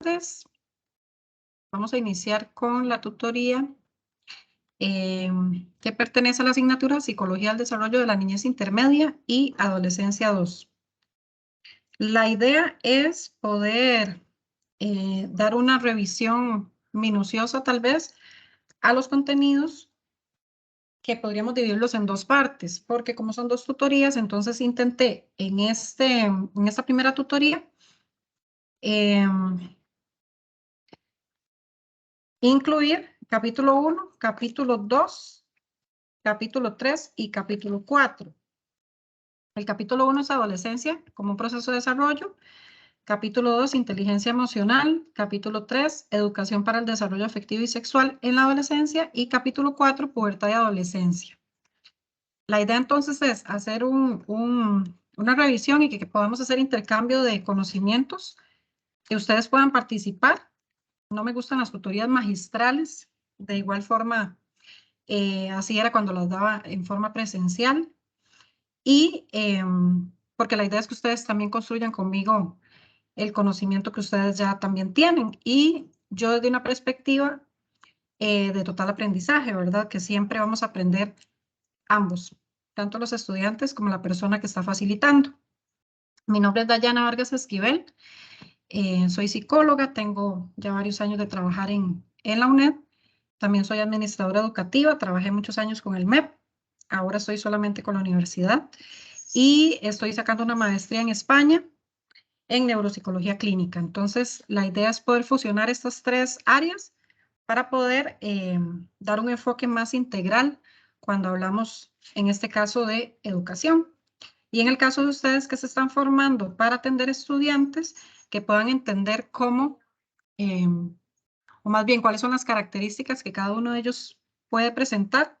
estudiantes. Vamos a iniciar con la tutoría que pertenece a la asignatura Psicología del Desarrollo de la Niñez Intermedia y Adolescencia 2. La idea es poder dar una revisión minuciosa tal vez a los contenidos, que podríamos dividirlos en dos partes, porque como son dos tutorías, entonces intenté en esta primera tutoría incluir capítulo 1, capítulo 2, capítulo 3 y capítulo 4. El capítulo 1 es adolescencia como un proceso de desarrollo. Capítulo 2, inteligencia emocional. Capítulo 3, educación para el desarrollo afectivo y sexual en la adolescencia. Y capítulo 4, pubertad y adolescencia. La idea entonces es hacer una revisión y que podamos hacer intercambio de conocimientos, que ustedes puedan participar. No me gustan las tutorías magistrales. De igual forma, así era cuando las daba en forma presencial. Y porque la idea es que ustedes también construyan conmigo el conocimiento que ustedes ya también tienen. Y yo desde una perspectiva de total aprendizaje, ¿verdad? Que siempre vamos a aprender ambos, tanto los estudiantes como la persona que está facilitando. Mi nombre es Dayana Vargas Esquivel, soy psicóloga, tengo ya varios años de trabajar en la UNED, también soy administradora educativa, trabajé muchos años con el MEP, ahora estoy solamente con la universidad y estoy sacando una maestría en España en neuropsicología clínica. Entonces, la idea es poder fusionar estas tres áreas para poder dar un enfoque más integral cuando hablamos, en este caso, de educación. Y en el caso de ustedes que se están formando para atender estudiantes, que puedan entender cómo, o más bien, cuáles son las características que cada uno de ellos puede presentar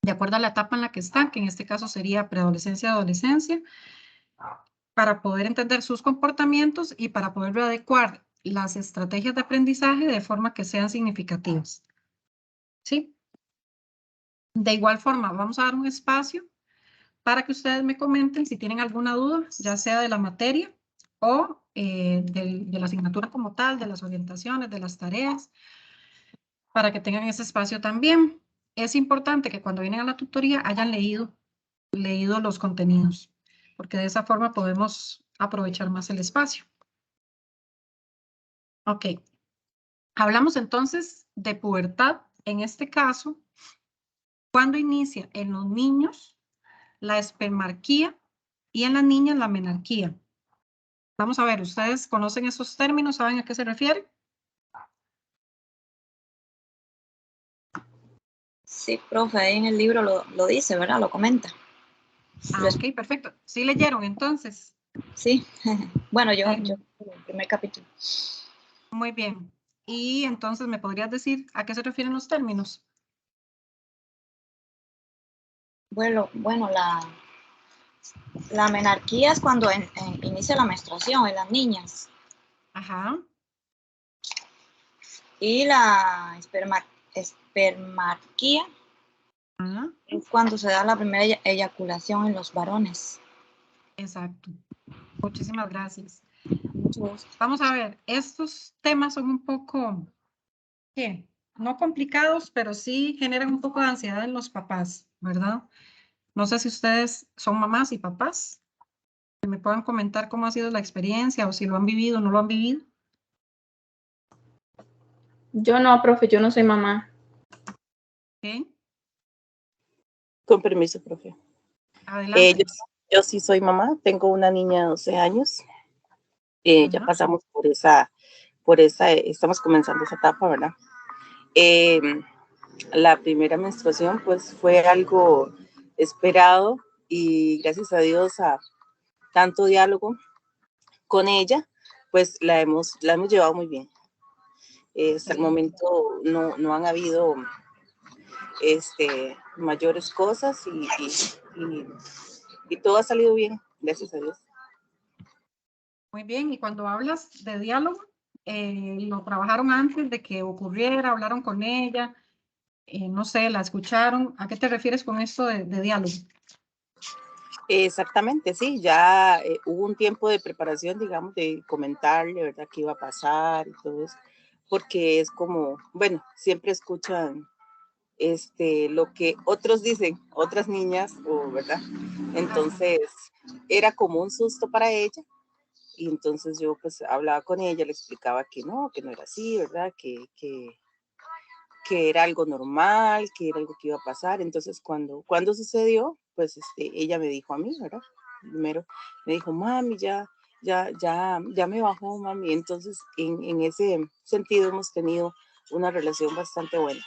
de acuerdo a la etapa en la que están, que en este caso sería preadolescencia, adolescencia, para poder entender sus comportamientos y para poder adecuar las estrategias de aprendizaje de forma que sean significativas. ¿Sí? De igual forma, vamos a dar un espacio para que ustedes me comenten si tienen alguna duda, ya sea de la materia o de la asignatura como tal, de las orientaciones, de las tareas, para que tengan ese espacio también. Es importante que cuando vienen a la tutoría hayan leído los contenidos, porque de esa forma podemos aprovechar más el espacio. Ok. Hablamos entonces de pubertad, en este caso, cuando inicia en los niños la espermarquía y en las niñas la menarquía. Vamos a ver, ¿ustedes conocen esos términos? ¿Saben a qué se refiere? Sí, profe, ahí en el libro lo dice, ¿verdad? Lo comenta. Ok, perfecto. ¿Sí leyeron entonces? Sí, bueno, yo el primer capítulo. Muy bien. Y entonces, ¿me podrías decir a qué se refieren los términos? Bueno, la menarquía es cuando inicia la menstruación en las niñas. Ajá. Y la espermarquía es cuando se da la primera eyaculación en los varones. Exacto. Muchísimas gracias. Mucho gusto. Vamos a ver, estos temas son un poco, ¿qué? No complicados, pero sí generan un poco de ansiedad en los papás, ¿verdad? No sé si ustedes son mamás y papás, que me puedan comentar cómo ha sido la experiencia o si lo han vivido o no lo han vivido. Yo no, profe, yo no soy mamá. ¿Okay? Con permiso, profe. Adelante. Yo sí soy mamá, tengo una niña de 12 años. Ya pasamos por esa, estamos comenzando esa etapa, ¿verdad? La primera menstruación pues fue algo esperado y gracias a Dios a tanto diálogo con ella, pues la hemos llevado muy bien. Hasta el momento no han habido mayores cosas y todo ha salido bien, gracias a Dios. Muy bien, y cuando hablas de diálogo, ¿lo trabajaron antes de que ocurriera? ¿Hablaron con ella? No sé, ¿la escucharon? ¿A qué te refieres con esto de diálogo? Exactamente, sí, ya hubo un tiempo de preparación, digamos, de comentarle, ¿verdad?, qué iba a pasar y todo eso, porque es como, bueno, siempre escuchan lo que otros dicen, otras niñas, o verdad. Entonces, era como un susto para ella, y entonces yo pues hablaba con ella, le explicaba que no era así, ¿verdad? Que era algo normal, que era algo que iba a pasar. Entonces, cuando sucedió, pues ella me dijo a mí, ¿verdad? Primero me dijo, mami, ya me bajó, mami. Entonces, en ese sentido hemos tenido una relación bastante buena.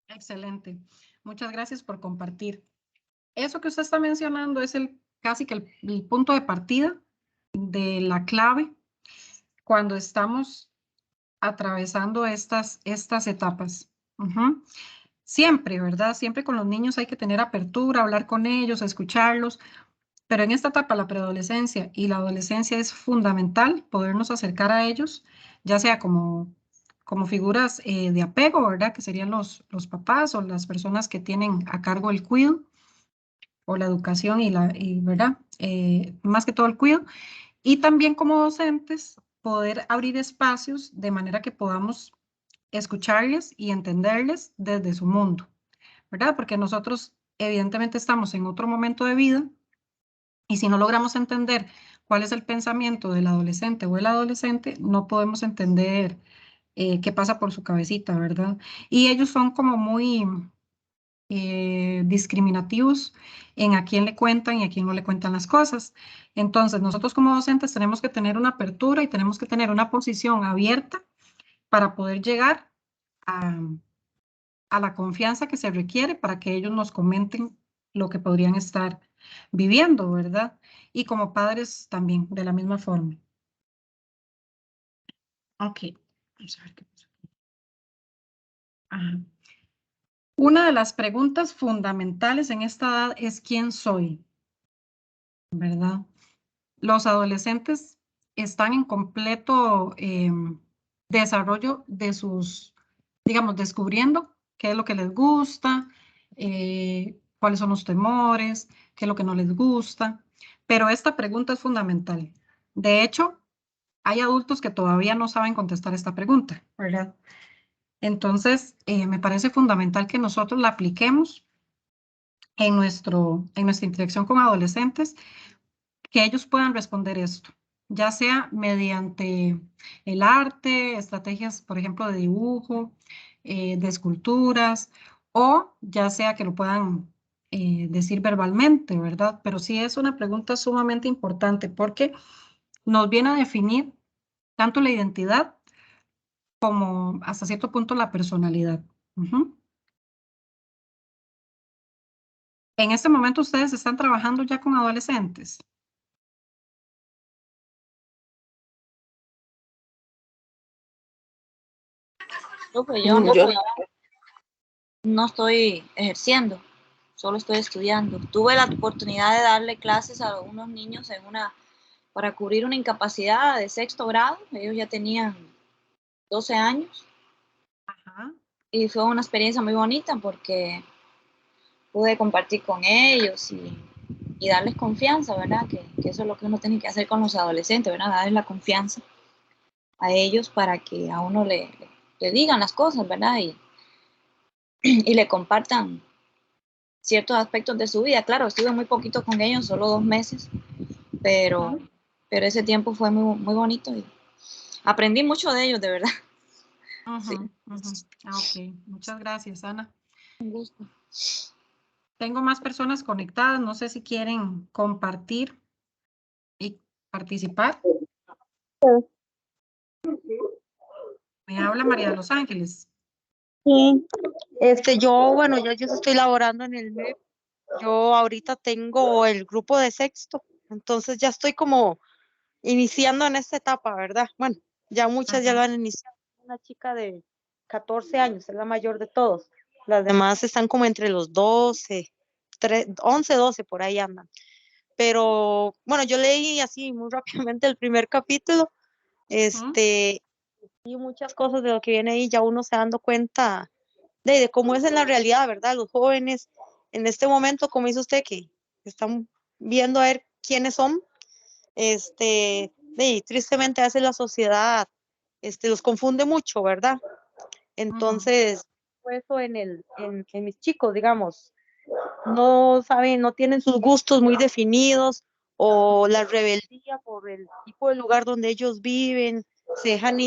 Excelente. Muchas gracias por compartir. Eso que usted está mencionando es casi que el punto de partida de la clave cuando estamos atravesando estas etapas. Siempre, ¿verdad? Siempre con los niños hay que tener apertura, hablar con ellos, escucharlos, pero en esta etapa, la preadolescencia y la adolescencia, es fundamental podernos acercar a ellos, ya sea como figuras de apego, ¿verdad? Que serían los papás o las personas que tienen a cargo el cuidado o la educación ¿verdad? Más que todo el cuidado. Y también como docentes, poder abrir espacios de manera que podamos escucharles y entenderles desde su mundo, ¿verdad? Porque nosotros evidentemente estamos en otro momento de vida y si no logramos entender cuál es el pensamiento del adolescente o el adolescente, no podemos entender qué pasa por su cabecita, ¿verdad? Y ellos son como muy discriminativos en a quién le cuentan y a quién no le cuentan las cosas. Entonces, nosotros como docentes tenemos que tener una apertura y tenemos que tener una posición abierta para poder llegar a la confianza que se requiere para que ellos nos comenten lo que podrían estar viviendo, ¿verdad? Y como padres también, de la misma forma. Ok, vamos a ver qué pasa aquí. Ajá. Una de las preguntas fundamentales en esta edad es ¿quién soy? ¿Verdad? Los adolescentes están en completo desarrollo de sus, digamos, descubriendo qué es lo que les gusta, cuáles son los temores, qué es lo que no les gusta. Pero esta pregunta es fundamental. De hecho, hay adultos que todavía no saben contestar esta pregunta, ¿verdad? Entonces, me parece fundamental que nosotros la apliquemos en nuestra interacción con adolescentes, que ellos puedan responder esto, ya sea mediante el arte, estrategias, por ejemplo, de dibujo, de esculturas, o ya sea que lo puedan decir verbalmente, ¿verdad? Pero sí es una pregunta sumamente importante porque nos viene a definir tanto la identidad como hasta cierto punto la personalidad. En este momento ustedes están trabajando ya con adolescentes. Yo Yo, no estoy ejerciendo, solo estoy estudiando. Tuve la oportunidad de darle clases a unos niños para cubrir una incapacidad de 6º grado. Ellos ya tenían 12 años Ajá. y fue una experiencia muy bonita porque pude compartir con ellos y darles confianza, ¿verdad? Que eso es lo que uno tiene que hacer con los adolescentes, ¿verdad? Darles la confianza a ellos para que a uno le digan las cosas, ¿verdad? Y le compartan ciertos aspectos de su vida. Claro, estuve muy poquito con ellos, solo 2 meses, pero ese tiempo fue muy, muy bonito y aprendí mucho de ellos, de verdad. Sí, Ok, muchas gracias, Ana. un gusto. Tengo más personas conectadas, no sé si quieren compartir y participar. Me habla María de Los Ángeles. Sí, bueno, yo estoy laborando en el MEP. Yo ahorita tengo el grupo de sexto, entonces ya estoy como iniciando en esta etapa, ¿verdad? Bueno, ya muchas ya lo han iniciado. Una chica de 14 años, es la mayor de todos. Las demás están como entre los 12, 11, 12, por ahí andan. Pero bueno, yo leí así muy rápidamente el primer capítulo, y muchas cosas de lo que viene ahí, ya uno se dando cuenta de cómo es en la realidad, ¿verdad? Los jóvenes en este momento, como dice usted, que están viendo a ver quiénes son. Tristemente a veces la sociedad los confunde mucho, ¿verdad? Entonces, eso en mis chicos, digamos, no saben, no tienen sus gustos muy definidos o la rebeldía por el tipo de lugar donde ellos viven, se dejan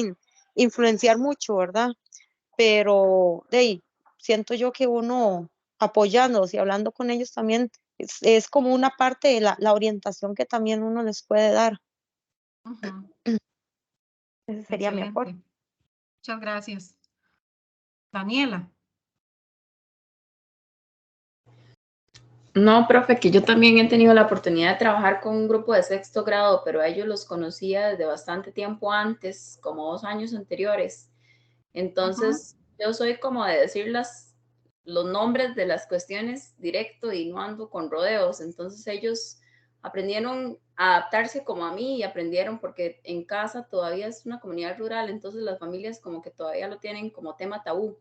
influenciar mucho, ¿verdad? Pero siento yo que uno apoyándolos y hablando con ellos también es como una parte de la orientación que también uno les puede dar. Ese sería mi aporte. Excelente. Muchas gracias. Daniela. No, profe, que yo también he tenido la oportunidad de trabajar con un grupo de sexto grado, pero a ellos los conocía desde bastante tiempo antes, como 2 años anteriores. Entonces, yo soy como de decir los nombres de las cuestiones directo y no ando con rodeos. Entonces, ellos aprendieron a adaptarse como a mí y aprendieron porque en casa todavía es una comunidad rural, entonces las familias como que todavía lo tienen como tema tabú.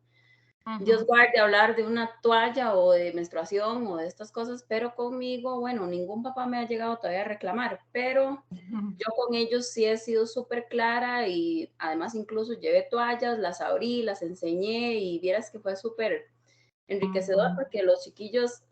Dios guarde hablar de una toalla o de menstruación o de estas cosas, pero conmigo, bueno, ningún papá me ha llegado todavía a reclamar, pero yo con ellos sí he sido súper clara y además incluso llevé toallas, las abrí, las enseñé y vieras que fue súper enriquecedor porque los chiquillos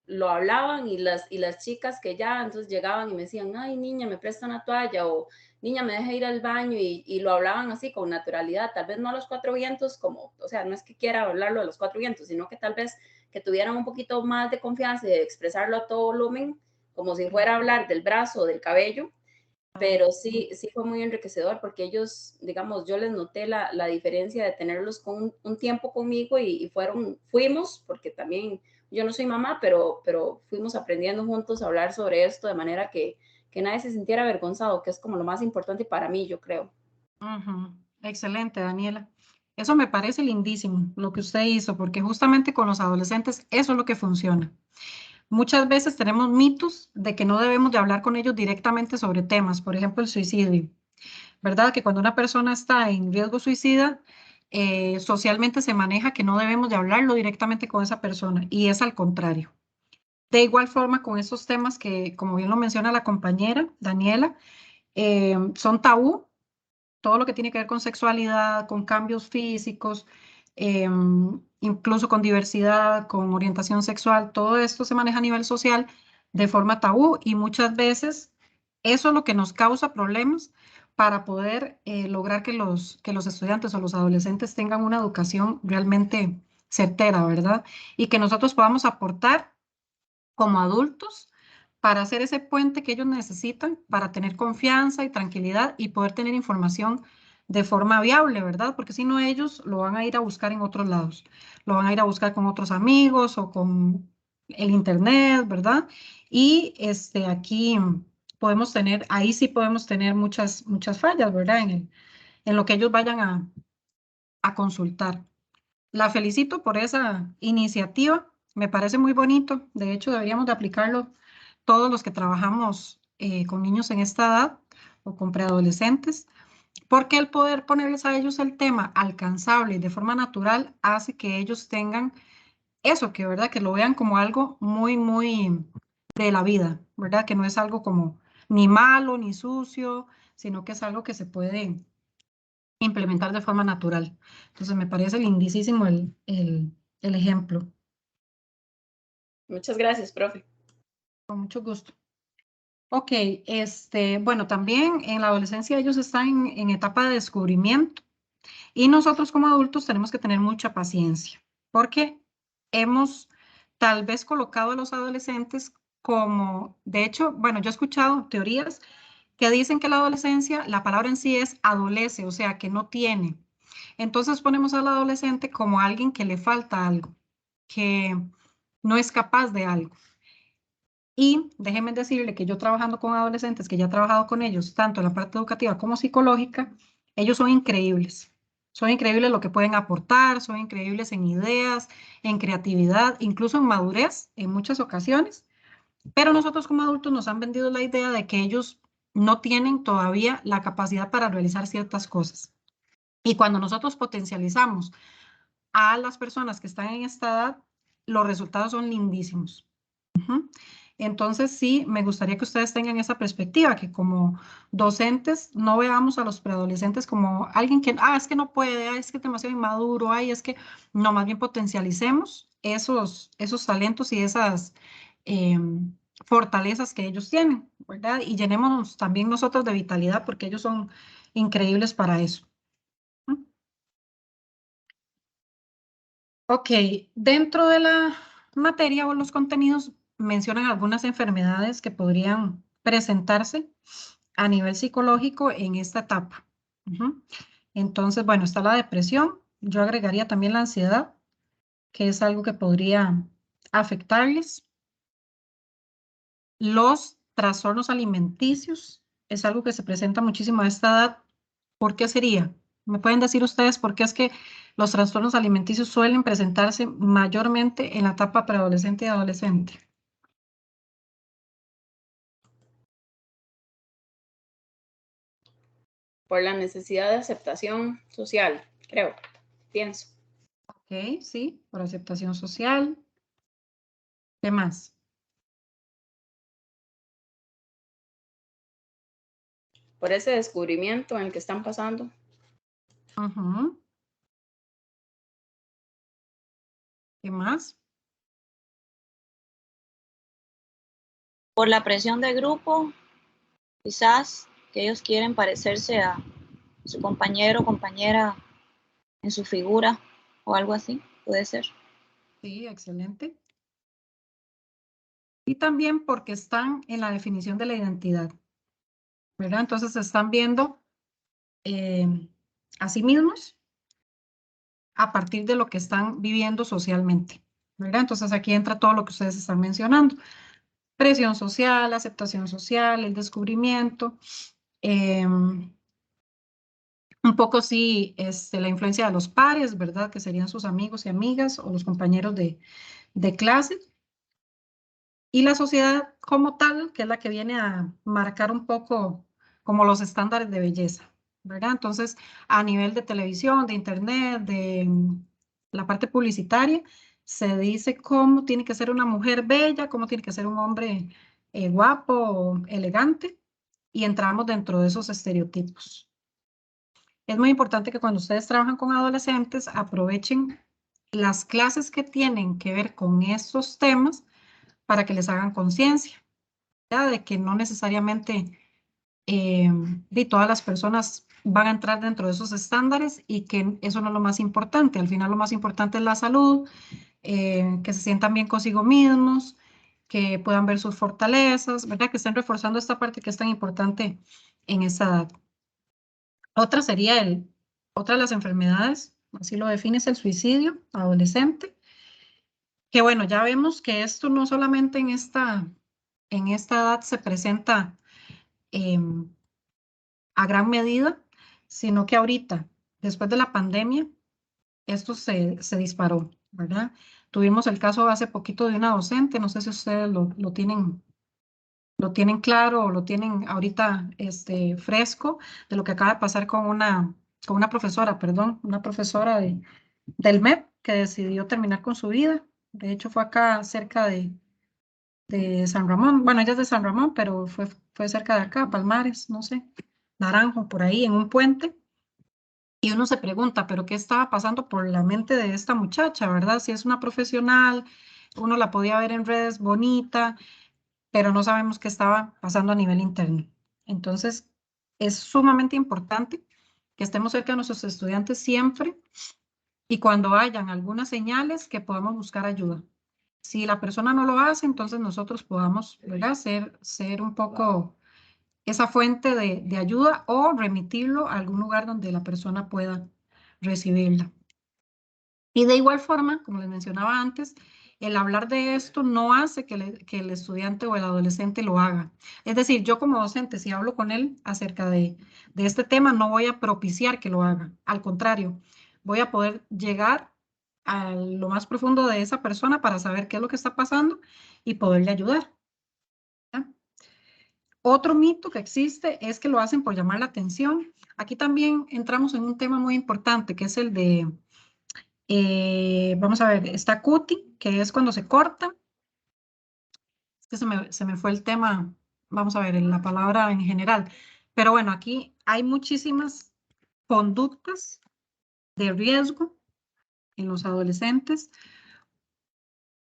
lo hablaban y las chicas que ya entonces llegaban y me decían, ay niña, me presta una toalla o niña, me deja ir al baño y lo hablaban así con naturalidad, tal vez no a los 4 vientos como, o sea, no es que quiera hablarlo a los 4 vientos, sino que tal vez que tuvieran un poquito más de confianza y de expresarlo a todo volumen, como si fuera a hablar del brazo o del cabello, pero sí fue muy enriquecedor porque ellos, digamos, yo les noté la diferencia de tenerlos con un tiempo conmigo y fuimos, porque también yo no soy mamá, pero fuimos aprendiendo juntos a hablar sobre esto de manera que nadie se sintiera avergonzado, que es como lo más importante para mí, yo creo. Excelente, Daniela. Eso me parece lindísimo, lo que usted hizo, porque justamente con los adolescentes eso es lo que funciona. Muchas veces tenemos mitos de que no debemos de hablar con ellos directamente sobre temas, por ejemplo, el suicidio, ¿verdad? Que cuando una persona está en riesgo suicida, socialmente se maneja que no debemos de hablarlo directamente con esa persona y es al contrario. De igual forma, con esos temas que, como bien lo menciona la compañera Daniela, son tabú, todo lo que tiene que ver con sexualidad, con cambios físicos, incluso con diversidad, con orientación sexual, todo esto se maneja a nivel social de forma tabú y muchas veces eso es lo que nos causa problemas para poder lograr que los estudiantes o los adolescentes tengan una educación realmente certera, ¿verdad? Y que nosotros podamos aportar como adultos para hacer ese puente que ellos necesitan para tener confianza y tranquilidad y poder tener información de forma viable, ¿verdad? Porque si no, ellos lo van a ir a buscar en otros lados, lo van a ir a buscar con otros amigos o con el internet, ¿verdad? Y aquí podemos tener, ahí sí podemos tener muchas fallas, ¿verdad? En lo que ellos vayan a consultar. La felicito por esa iniciativa, me parece muy bonito. De hecho, deberíamos de aplicarlo todos los que trabajamos con niños en esta edad o con preadolescentes, porque el poder ponerles a ellos el tema alcanzable y de forma natural hace que ellos tengan eso, que verdad, que lo vean como algo muy de la vida, ¿verdad? Que no es algo como ni malo ni sucio, sino que es algo que se puede implementar de forma natural. Entonces me parece lindísimo el ejemplo. Muchas gracias, profe. Con mucho gusto. Ok, bueno, también en la adolescencia ellos están en etapa de descubrimiento y nosotros como adultos tenemos que tener mucha paciencia porque hemos tal vez colocado a los adolescentes como, de hecho, bueno, yo he escuchado teorías que dicen que la adolescencia, la palabra en sí es adolece, o sea, que no tiene. Entonces ponemos al adolescente como alguien que le falta algo, que no es capaz de algo. Y déjenme decirle que yo trabajando con adolescentes, que ya he trabajado con ellos, tanto en la parte educativa como psicológica, ellos son increíbles. Son increíbles lo que pueden aportar, son increíbles en ideas, en creatividad, incluso en madurez en muchas ocasiones. Pero nosotros como adultos nos han vendido la idea de que ellos no tienen todavía la capacidad para realizar ciertas cosas. Y cuando nosotros potencializamos a las personas que están en esta edad, los resultados son lindísimos. Entonces, sí, me gustaría que ustedes tengan esa perspectiva, que como docentes no veamos a los preadolescentes como alguien que, es que no puede, es que es demasiado inmaduro, es que no, más bien potencialicemos esos talentos y esas fortalezas que ellos tienen, ¿verdad? Y llenémonos también nosotros de vitalidad porque ellos son increíbles para eso. Ok, dentro de la materia o los contenidos mencionan algunas enfermedades que podrían presentarse a nivel psicológico en esta etapa. Entonces, bueno, está la depresión. Yo agregaría también la ansiedad, que es algo que podría afectarles. Los trastornos alimenticios es algo que se presenta muchísimo a esta edad. ¿Por qué sería? ¿Me pueden decir ustedes por qué es que los trastornos alimenticios suelen presentarse mayormente en la etapa preadolescente y adolescente? Por la necesidad de aceptación social, creo, pienso. Ok, sí, por aceptación social. ¿Qué más? Por ese descubrimiento en el que están pasando. ¿Qué más? Por la presión de grupo, quizás que ellos quieren parecerse a su compañero o compañera en su figura o algo así, puede ser. Sí, excelente. Y también porque están en la definición de la identidad, ¿verdad? Entonces se están viendo a sí mismos a partir de lo que están viviendo socialmente, ¿verdad? Entonces aquí entra todo lo que ustedes están mencionando. Presión social, aceptación social, el descubrimiento, un poco sí, la influencia de los pares, ¿verdad? Que serían sus amigos y amigas o los compañeros de clase. Y la sociedad como tal, que es la que viene a marcar un poco como los estándares de belleza, ¿verdad? Entonces, a nivel de televisión, de internet, de la parte publicitaria, se dice cómo tiene que ser una mujer bella, cómo tiene que ser un hombre guapo, elegante, y entramos dentro de esos estereotipos. Es muy importante que cuando ustedes trabajan con adolescentes aprovechen las clases que tienen que ver con estos temas para que les hagan conciencia, de que no necesariamente de todas las personas van a entrar dentro de esos estándares y que eso no es lo más importante. Al final lo más importante es la salud, que se sientan bien consigo mismos, que puedan ver sus fortalezas, ¿verdad? Que estén reforzando esta parte que es tan importante en esa edad. Otra sería otra de las enfermedades, así lo define, es el suicidio adolescente, que bueno, ya vemos que esto no solamente en esta edad se presenta a gran medida, sino que ahorita, después de la pandemia, esto se disparó, ¿verdad? Tuvimos el caso hace poquito de una docente, no sé si ustedes lo tienen claro o lo tienen ahorita fresco, de lo que acaba de pasar con una profesora, perdón, una profesora del MEP que decidió terminar con su vida. De hecho, fue acá cerca de San Ramón. Bueno, ella es de San Ramón, pero fue cerca de acá, Palmares, no sé, Naranjo, por ahí, en un puente. Y uno se pregunta, ¿pero qué estaba pasando por la mente de esta muchacha, verdad? Si es una profesional, uno la podía ver en redes bonita, pero no sabemos qué estaba pasando a nivel interno. Entonces, es sumamente importante que estemos cerca de nuestros estudiantes siempre y cuando hayan algunas señales que podamos buscar ayuda. Si la persona no lo hace, entonces nosotros podamos, ¿verdad? Ser un poco esa fuente de ayuda o remitirlo a algún lugar donde la persona pueda recibirla. Y de igual forma, como les mencionaba antes, el hablar de esto no hace que el estudiante o el adolescente lo haga. Es decir, yo como docente, si hablo con él acerca de este tema, no voy a propiciar que lo haga. Al contrario, voy a poder llegar a lo más profundo de esa persona para saber qué es lo que está pasando y poderle ayudar. Otro mito que existe es que lo hacen por llamar la atención. Aquí también entramos en un tema muy importante, que es el de, vamos a ver, está cutting, que es cuando se corta, Se me fue el tema, vamos a ver, en la palabra en general. Pero bueno, aquí hay muchísimas conductas de riesgo en los adolescentes,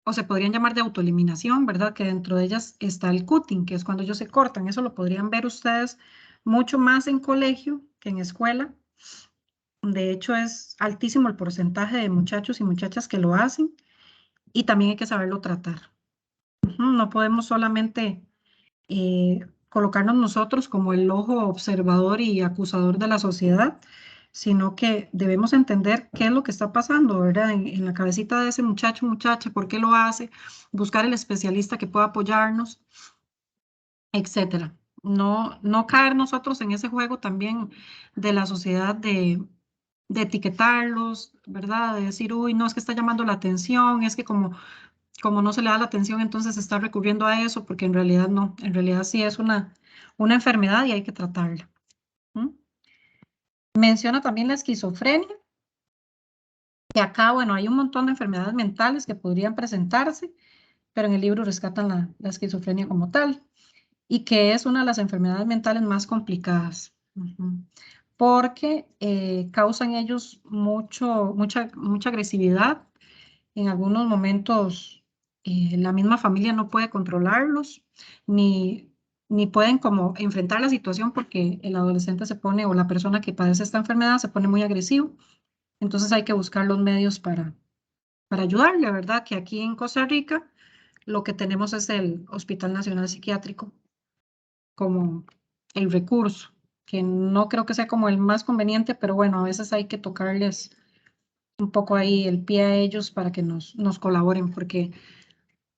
o se podrían llamar de autoeliminación, ¿verdad? Que dentro de ellas está el cutting, que es cuando ellos se cortan. Eso lo podrían ver ustedes mucho más en colegio que en escuela. De hecho, es altísimo el porcentaje de muchachos y muchachas que lo hacen y también hay que saberlo tratar. No podemos solamente colocarnos nosotros como el ojo observador y acusador de la sociedad, sino que debemos entender qué es lo que está pasando, ¿verdad? En la cabecita de ese muchacho, muchacha, por qué lo hace, buscar el especialista que pueda apoyarnos, etcétera. No caer nosotros en ese juego también de la sociedad de etiquetarlos, ¿verdad? De decir, uy, no, es que está llamando la atención, es que como no se le da la atención, entonces se está recurriendo a eso, porque en realidad no, en realidad sí es una enfermedad y hay que tratarla. ¿Mm? Menciona también la esquizofrenia, que acá, bueno, hay un montón de enfermedades mentales que podrían presentarse, pero en el libro rescatan la esquizofrenia como tal, y que es una de las enfermedades mentales más complicadas. Porque causan ellos mucha agresividad. En algunos momentos la misma familia no puede controlarlos, ni pueden como enfrentar la situación porque el adolescente se pone o la persona que padece esta enfermedad se pone muy agresivo. Entonces hay que buscar los medios para ayudarle, ¿verdad? Que aquí en Costa Rica lo que tenemos es el Hospital Nacional Psiquiátrico como el recurso, que no creo que sea como el más conveniente, pero bueno, a veces hay que tocarles un poco ahí el pie a ellos para que nos colaboren, porque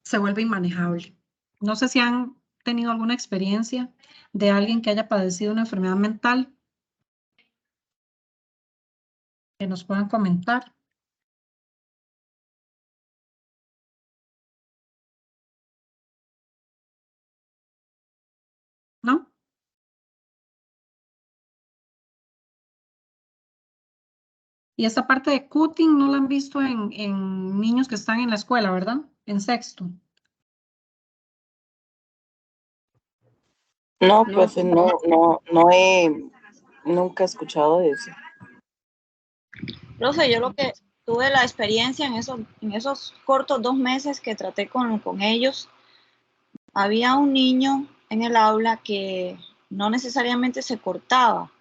se vuelve inmanejable. No sé si han tenido alguna experiencia de alguien que haya padecido una enfermedad mental, que nos puedan comentar, ¿no? Y esta parte de cutting no la han visto en niños que están en la escuela, ¿verdad? En sexto. No, No, profe, nunca he escuchado de eso. Profe, yo lo que tuve la experiencia en esos cortos 2 meses que traté con ellos, había un niño en el aula que no necesariamente se cortaba,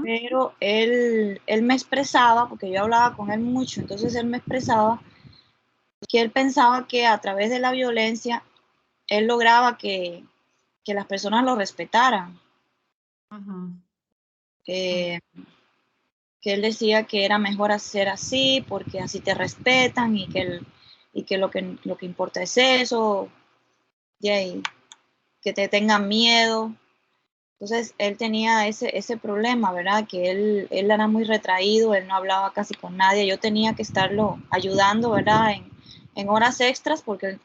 pero él me expresaba, porque yo hablaba con él mucho, entonces él me expresaba que él pensaba que a través de la violencia él lograba que las personas lo respetaran. Que él decía que era mejor hacer así porque así te respetan y que lo que importa es eso, y que te tengan miedo. Entonces él tenía ese problema, ¿verdad? Que él era muy retraído, él no hablaba casi con nadie, yo tenía que estarlo ayudando, ¿verdad? En horas extras porque él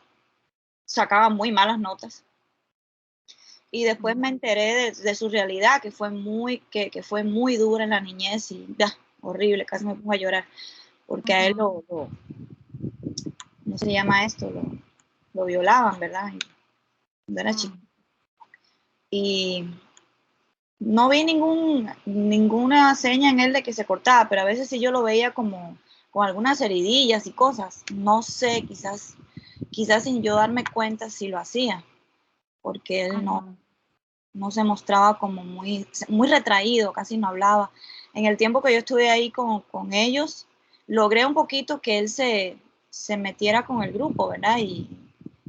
sacaba muy malas notas. Y después me enteré de su realidad, que fue muy dura en la niñez y horrible, casi me pongo a llorar, porque a él ¿cómo se llama esto? Lo violaban, ¿verdad? Cuando era chico. Y no vi ninguna seña en él de que se cortaba, pero a veces sí yo lo veía como con algunas heridillas y cosas. No sé, quizás sin yo darme cuenta si lo hacía, porque él no se mostraba como muy retraído, casi no hablaba. En el tiempo que yo estuve ahí con ellos, logré un poquito que él se metiera con el grupo, ¿verdad? Y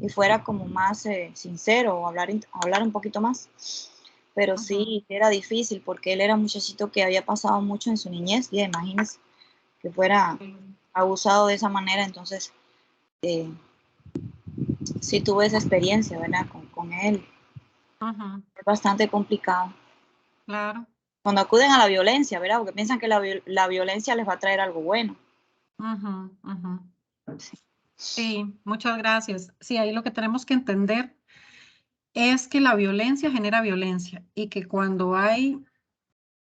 fuera como más sincero, hablar un poquito más. Pero sí, era difícil porque él era un muchachito que había pasado mucho en su niñez, y imagínense que fuera abusado de esa manera, entonces sí tuve esa experiencia, ¿verdad? Con él. Es bastante complicado. Claro. Cuando acuden a la violencia, ¿verdad? Porque piensan que la violencia les va a traer algo bueno. Sí, muchas gracias. Sí, ahí lo que tenemos que entender es que la violencia genera violencia y que cuando hay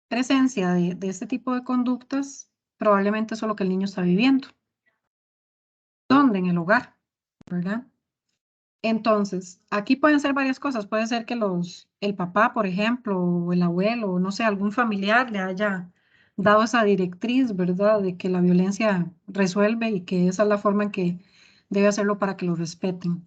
presencia de este tipo de conductas, probablemente eso es lo que el niño está viviendo. ¿Dónde? En el hogar, ¿verdad? Entonces, aquí pueden ser varias cosas. Puede ser que el papá, por ejemplo, o el abuelo, o no sé, algún familiar le haya dado esa directriz, ¿verdad? De que la violencia resuelve y que esa es la forma en que debe hacerlo para que lo respeten.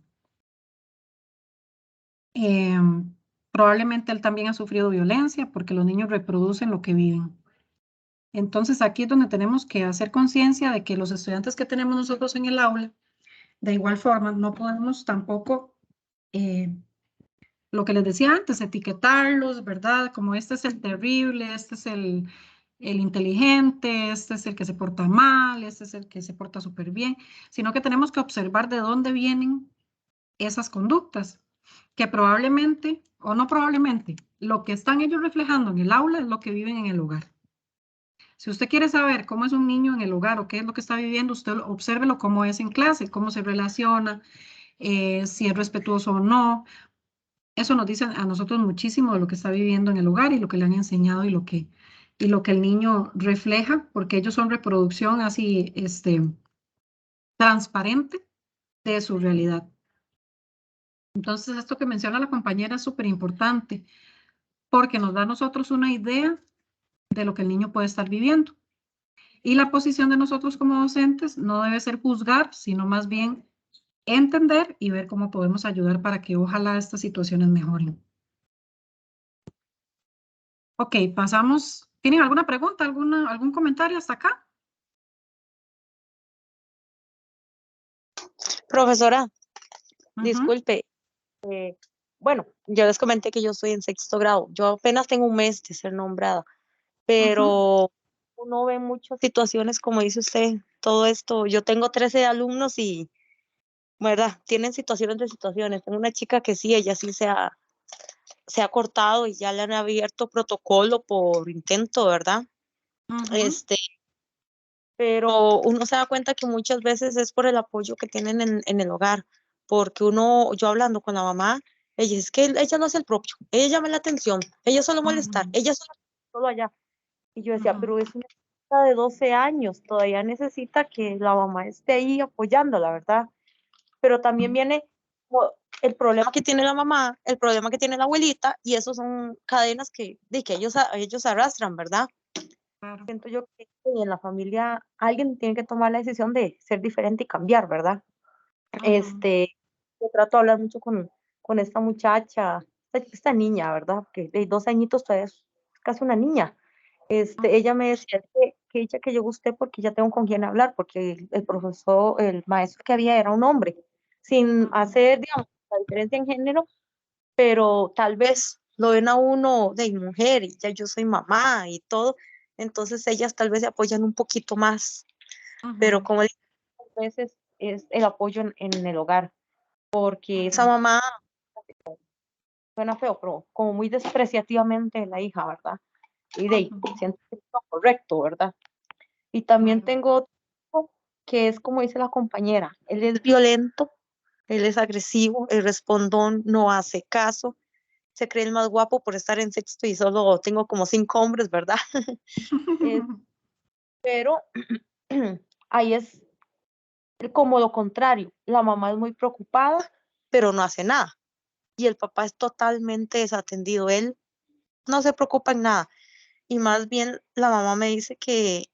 Probablemente él también ha sufrido violencia porque los niños reproducen lo que viven. Entonces, aquí es donde tenemos que hacer conciencia de que los estudiantes que tenemos nosotros en el aula, de igual forma, no podemos tampoco lo que les decía antes, etiquetarlos, ¿verdad? Como este es el terrible, este es el inteligente, este es el que se porta mal, este es el que se porta súper bien, sino que tenemos que observar de dónde vienen esas conductas, que probablemente, o no probablemente, lo que están ellos reflejando en el aula es lo que viven en el hogar. Si usted quiere saber cómo es un niño en el hogar o qué es lo que está viviendo, usted obsérvelo cómo es en clase, cómo se relaciona, si es respetuoso o no. Eso nos dice a nosotros muchísimo de lo que está viviendo en el hogar y lo que le han enseñado y lo que el niño refleja, porque ellos son reproducción así, transparente de su realidad. Entonces, esto que menciona la compañera es súper importante, porque nos da a nosotros una idea de lo que el niño puede estar viviendo. Y la posición de nosotros como docentes no debe ser juzgar, sino más bien entender y ver cómo podemos ayudar para que ojalá estas situaciones mejoren. Ok, pasamos. ¿Tienen alguna pregunta, algún comentario hasta acá? Profesora, Ujú, disculpe. Bueno, yo les comenté que yo estoy en sexto grado. Yo apenas tengo un mes de ser nombrada, ujú, pero uno ve muchas situaciones, como dice usted, todo esto. Yo tengo 13 alumnos y, ¿verdad? Tienen situaciones de situaciones. Tengo una chica que sí, ella sí se ha cortado y ya le han abierto protocolo por intento, ¿verdad? ujú, Este, pero uno se da cuenta que muchas veces es por el apoyo que tienen en el hogar, porque yo hablando con la mamá, ella es que ella no hace el propio, ella llama la atención, ella solo molestar, ujú, ella solo allá. Y yo decía, ujú, pero es una chica de 12 años, todavía necesita que la mamá esté ahí apoyándola, ¿verdad? Pero también viene el problema que tiene la mamá, el problema que tiene la abuelita, y esos son cadenas que ellos arrastran, ¿verdad? claro. Siento yo que en la familia alguien tiene que tomar la decisión de ser diferente y cambiar, ¿verdad? Ujú, Yo trato de hablar mucho con esta muchacha, esta niña, ¿verdad? Que de 2 añitos todavía es casi una niña. Ella me decía que ella que yo gusté porque ya tengo con quién hablar, porque el profesor, el maestro que había era un hombre, sin ujú, hacer, digamos, la diferencia en género, pero tal vez lo ven a uno de mujer y ya yo soy mamá y todo, entonces ellas tal vez se apoyan un poquito más, pero ujú, como digo, a veces es el apoyo en el hogar, porque esa ujú, mamá suena feo, pero como muy despreciativamente de la hija, ¿verdad? Y de ahí, ujú, siento que es lo correcto, ¿verdad? Y también claro. tengo otro que es como dice la compañera, él es violento, él es agresivo, el respondón, no hace caso, se cree el más guapo por estar en sexto y solo tengo como 5 hombres, ¿verdad? Eh, pero ahí es como lo contrario, la mamá es muy preocupada, pero no hace nada. Y el papá es totalmente desatendido, él no se preocupa en nada. Y más bien la mamá me dice que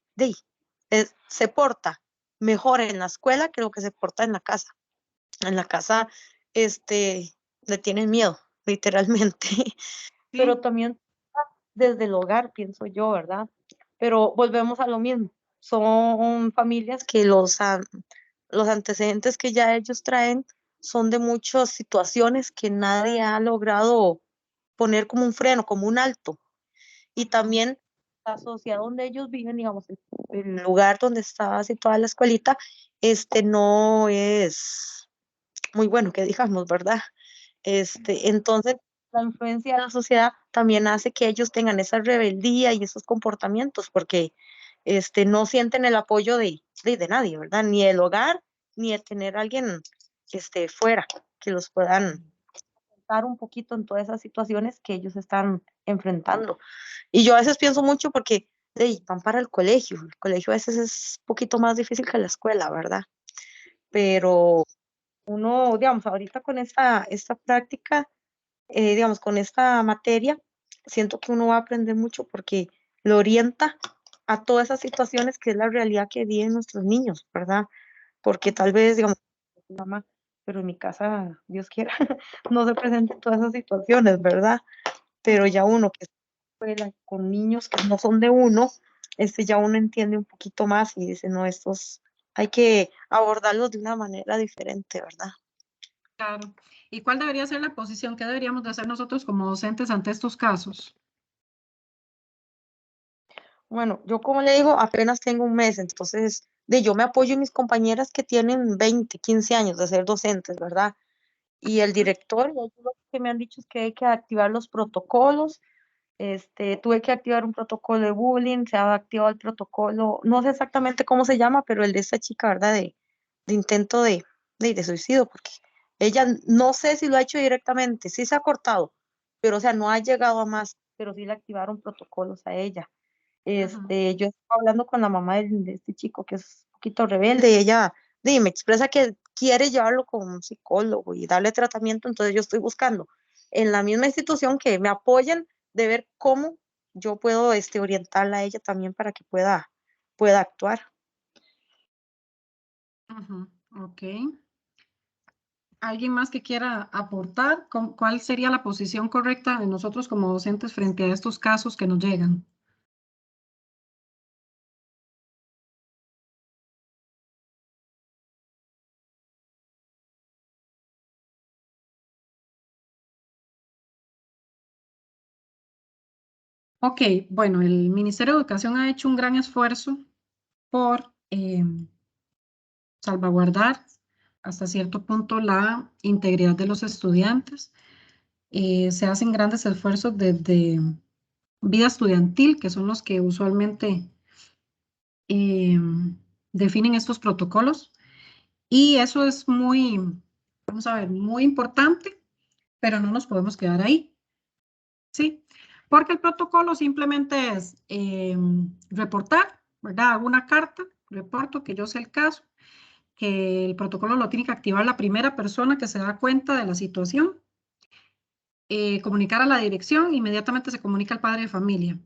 se porta mejor en la escuela que lo que se porta en la casa. En la casa, le tienen miedo, literalmente. Pero Sí, también desde el hogar, pienso yo, ¿verdad? Pero volvemos a lo mismo. Son familias que los antecedentes que ya ellos traen son de muchas situaciones que nadie ha logrado poner como un freno, como un alto. Y ujú, también la sociedad donde ellos viven, digamos, el lugar donde está situada la escuelita, no es muy bueno, que digamos, ¿verdad? Entonces, la influencia de la sociedad también hace que ellos tengan esa rebeldía y esos comportamientos, porque no sienten el apoyo de nadie, ¿verdad? Ni del hogar, ni de tener a alguien fuera que los puedan dar un poquito en todas esas situaciones que ellos están enfrentando. Y yo a veces pienso mucho porque van para el colegio a veces es un poquito más difícil que la escuela, ¿verdad? Pero uno, digamos, ahorita con esta práctica, digamos, con esta materia, siento que uno va a aprender mucho porque lo orienta a todas esas situaciones que es la realidad que viven nuestros niños, ¿verdad? Porque tal vez, digamos, mamá, pero en mi casa, Dios quiera, no se presenten todas esas situaciones, ¿verdad? Pero ya uno que está en la escuela con niños que no son de uno, ya uno entiende un poquito más y dice, no, estos hay que abordarlos de una manera diferente, ¿verdad? Claro. ¿Y cuál debería ser la posición? ¿Qué deberíamos de hacer nosotros como docentes ante estos casos? Bueno, yo como le digo, apenas tengo un mes, entonces yo me apoyo en mis compañeras que tienen 20, 15 años de ser docentes, ¿verdad? Y el director, y ellos lo que me han dicho es que hay que activar los protocolos. Tuve que activar un protocolo de bullying, se ha activado el protocolo, no sé exactamente cómo se llama, pero el de esta chica, ¿verdad? De intento de suicidio, porque ella no sé si lo ha hecho directamente, sí se ha cortado, pero o sea, no ha llegado a más, pero sí le activaron protocolos a ella. Yo estaba hablando con la mamá de este chico que es un poquito rebelde y ella me expresa que quiere llevarlo con un psicólogo y darle tratamiento, entonces yo estoy buscando en la misma institución que me apoyen de ver cómo yo puedo orientarla a ella también para que pueda actuar. Ujú, ok. ¿Alguien más que quiera aportar? ¿Cuál sería la posición correcta de nosotros como docentes frente a estos casos que nos llegan? Ok, bueno, el Ministerio de Educación ha hecho un gran esfuerzo por salvaguardar hasta cierto punto la integridad de los estudiantes. Se hacen grandes esfuerzos desde vida estudiantil, que son los que usualmente eh, definen estos protocolos. Y eso es muy, vamos a ver, muy importante, pero no nos podemos quedar ahí, ¿sí? Porque el protocolo simplemente es reportar, ¿verdad? Hago una carta, reporto que yo sé el caso, que el protocolo lo tiene que activar la primera persona que se da cuenta de la situación, comunicar a la dirección, inmediatamente se comunica al padre de familia.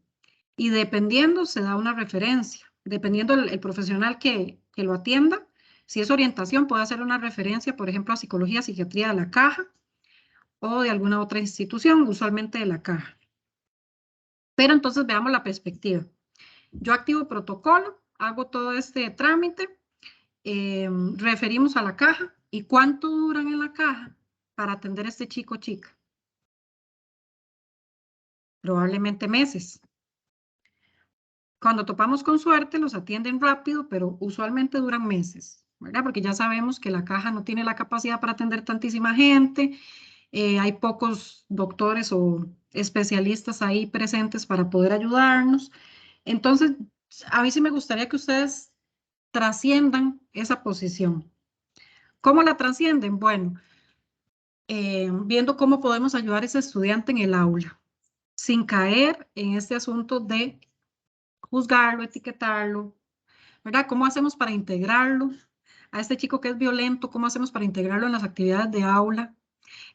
Y dependiendo, se da una referencia. Dependiendo el profesional que lo atienda, si es orientación, puede hacer una referencia, por ejemplo, a psicología, psiquiatría de la caja o de alguna otra institución, usualmente de la caja. Pero entonces veamos la perspectiva. Yo activo protocolo, hago todo este trámite, referimos a la caja y cuánto duran en la caja para atender a este chico o chica. Probablemente meses. Cuando topamos con suerte, los atienden rápido, pero usualmente duran meses, ¿verdad? Porque ya sabemos que la caja no tiene la capacidad para atender tantísima gente, hay pocos doctores o especialistas ahí presentes para poder ayudarnos. Entonces, a mí sí me gustaría que ustedes trasciendan esa posición. ¿Cómo la trascienden? Bueno, viendo cómo podemos ayudar a ese estudiante en el aula, sin caer en este asunto de juzgarlo, etiquetarlo, ¿verdad? ¿Cómo hacemos para integrarlo? A este chico que es violento, ¿cómo hacemos para integrarlo en las actividades de aula?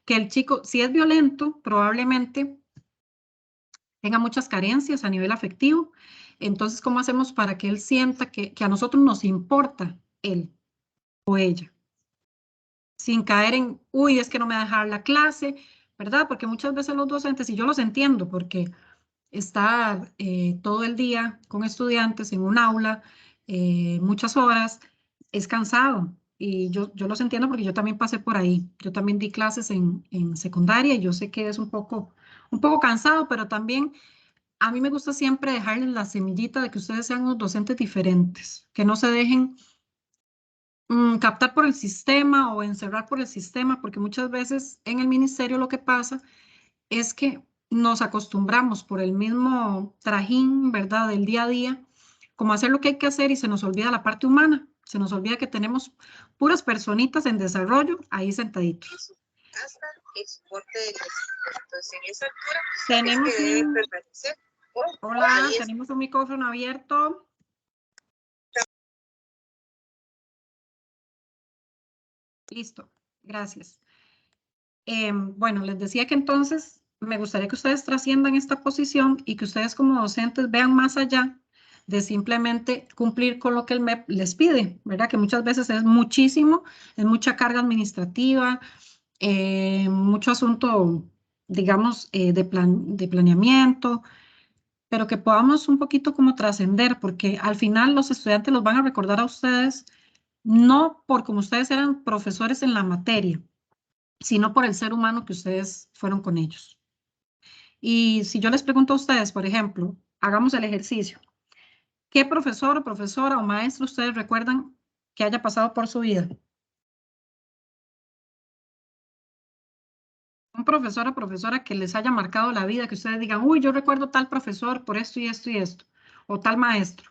Que el chico, si es violento, probablemente tenga muchas carencias a nivel afectivo. Entonces, ¿cómo hacemos para que él sienta que a nosotros nos importa él o ella? Sin caer en, uy, es que no me va a dejar la clase, ¿verdad? Porque muchas veces los docentes, y yo los entiendo, porque estar todo el día con estudiantes en un aula, muchas horas, es cansado. Y yo los entiendo porque yo también pasé por ahí. Yo también di clases en secundaria y yo sé que es un poco cansado, pero también a mí me gusta siempre dejarles la semillita de que ustedes sean unos docentes diferentes, que no se dejen captar por el sistema o encerrar por el sistema, porque muchas veces en el ministerio lo que pasa es que nos acostumbramos por el mismo trajín, ¿verdad?, del día a día, como hacer lo que hay que hacer y se nos olvida la parte humana, se nos olvida que tenemos puras personitas en desarrollo ahí sentaditos. Hasta el soporte de los. Entonces, en esa altura Tenemos es que debe un, permanecer. hola, Ahí es. tenemos un micrófono abierto. Listo. Gracias. Bueno, les decía que entonces me gustaría que ustedes trasciendan esta posición y que ustedes como docentes vean más allá de simplemente cumplir con lo que el MEP les pide, ¿verdad? Que muchas veces es muchísimo, es mucha carga administrativa, mucho asunto, digamos, de planeamiento, pero que podamos un poquito como trascender, porque al final los estudiantes los van a recordar a ustedes, no por como ustedes eran profesores en la materia, sino por el ser humano que ustedes fueron con ellos. Y si yo les pregunto a ustedes, por ejemplo, hagamos el ejercicio, ¿qué profesor, profesora o maestro ustedes recuerdan que haya pasado por su vida? Un profesor o profesora que les haya marcado la vida, que ustedes digan, uy, yo recuerdo tal profesor por esto y esto y esto, o tal maestro.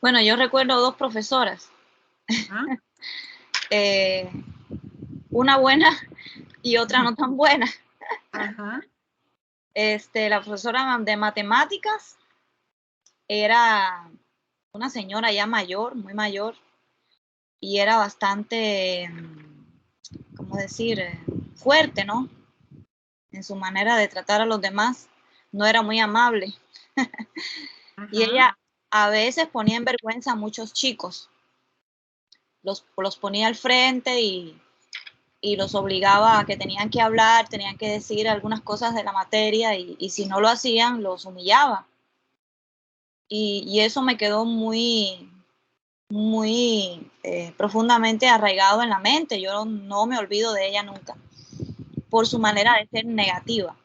Bueno, yo recuerdo 2 profesoras, ¿Ah? una buena y otra no tan buena. Ajá. La profesora de matemáticas era una señora ya mayor, muy mayor, y era bastante, ¿cómo decir?, fuerte, ¿no? En su manera de tratar a los demás, no era muy amable. Y Ajá. ella a veces ponía en vergüenza a muchos chicos, los ponía al frente y los obligaba a que tenían que hablar, tenían que decir algunas cosas de la materia y si no lo hacían, los humillaba. Y eso me quedó muy, muy profundamente arraigado en la mente. Yo no me olvido de ella nunca, por su manera de ser negativa.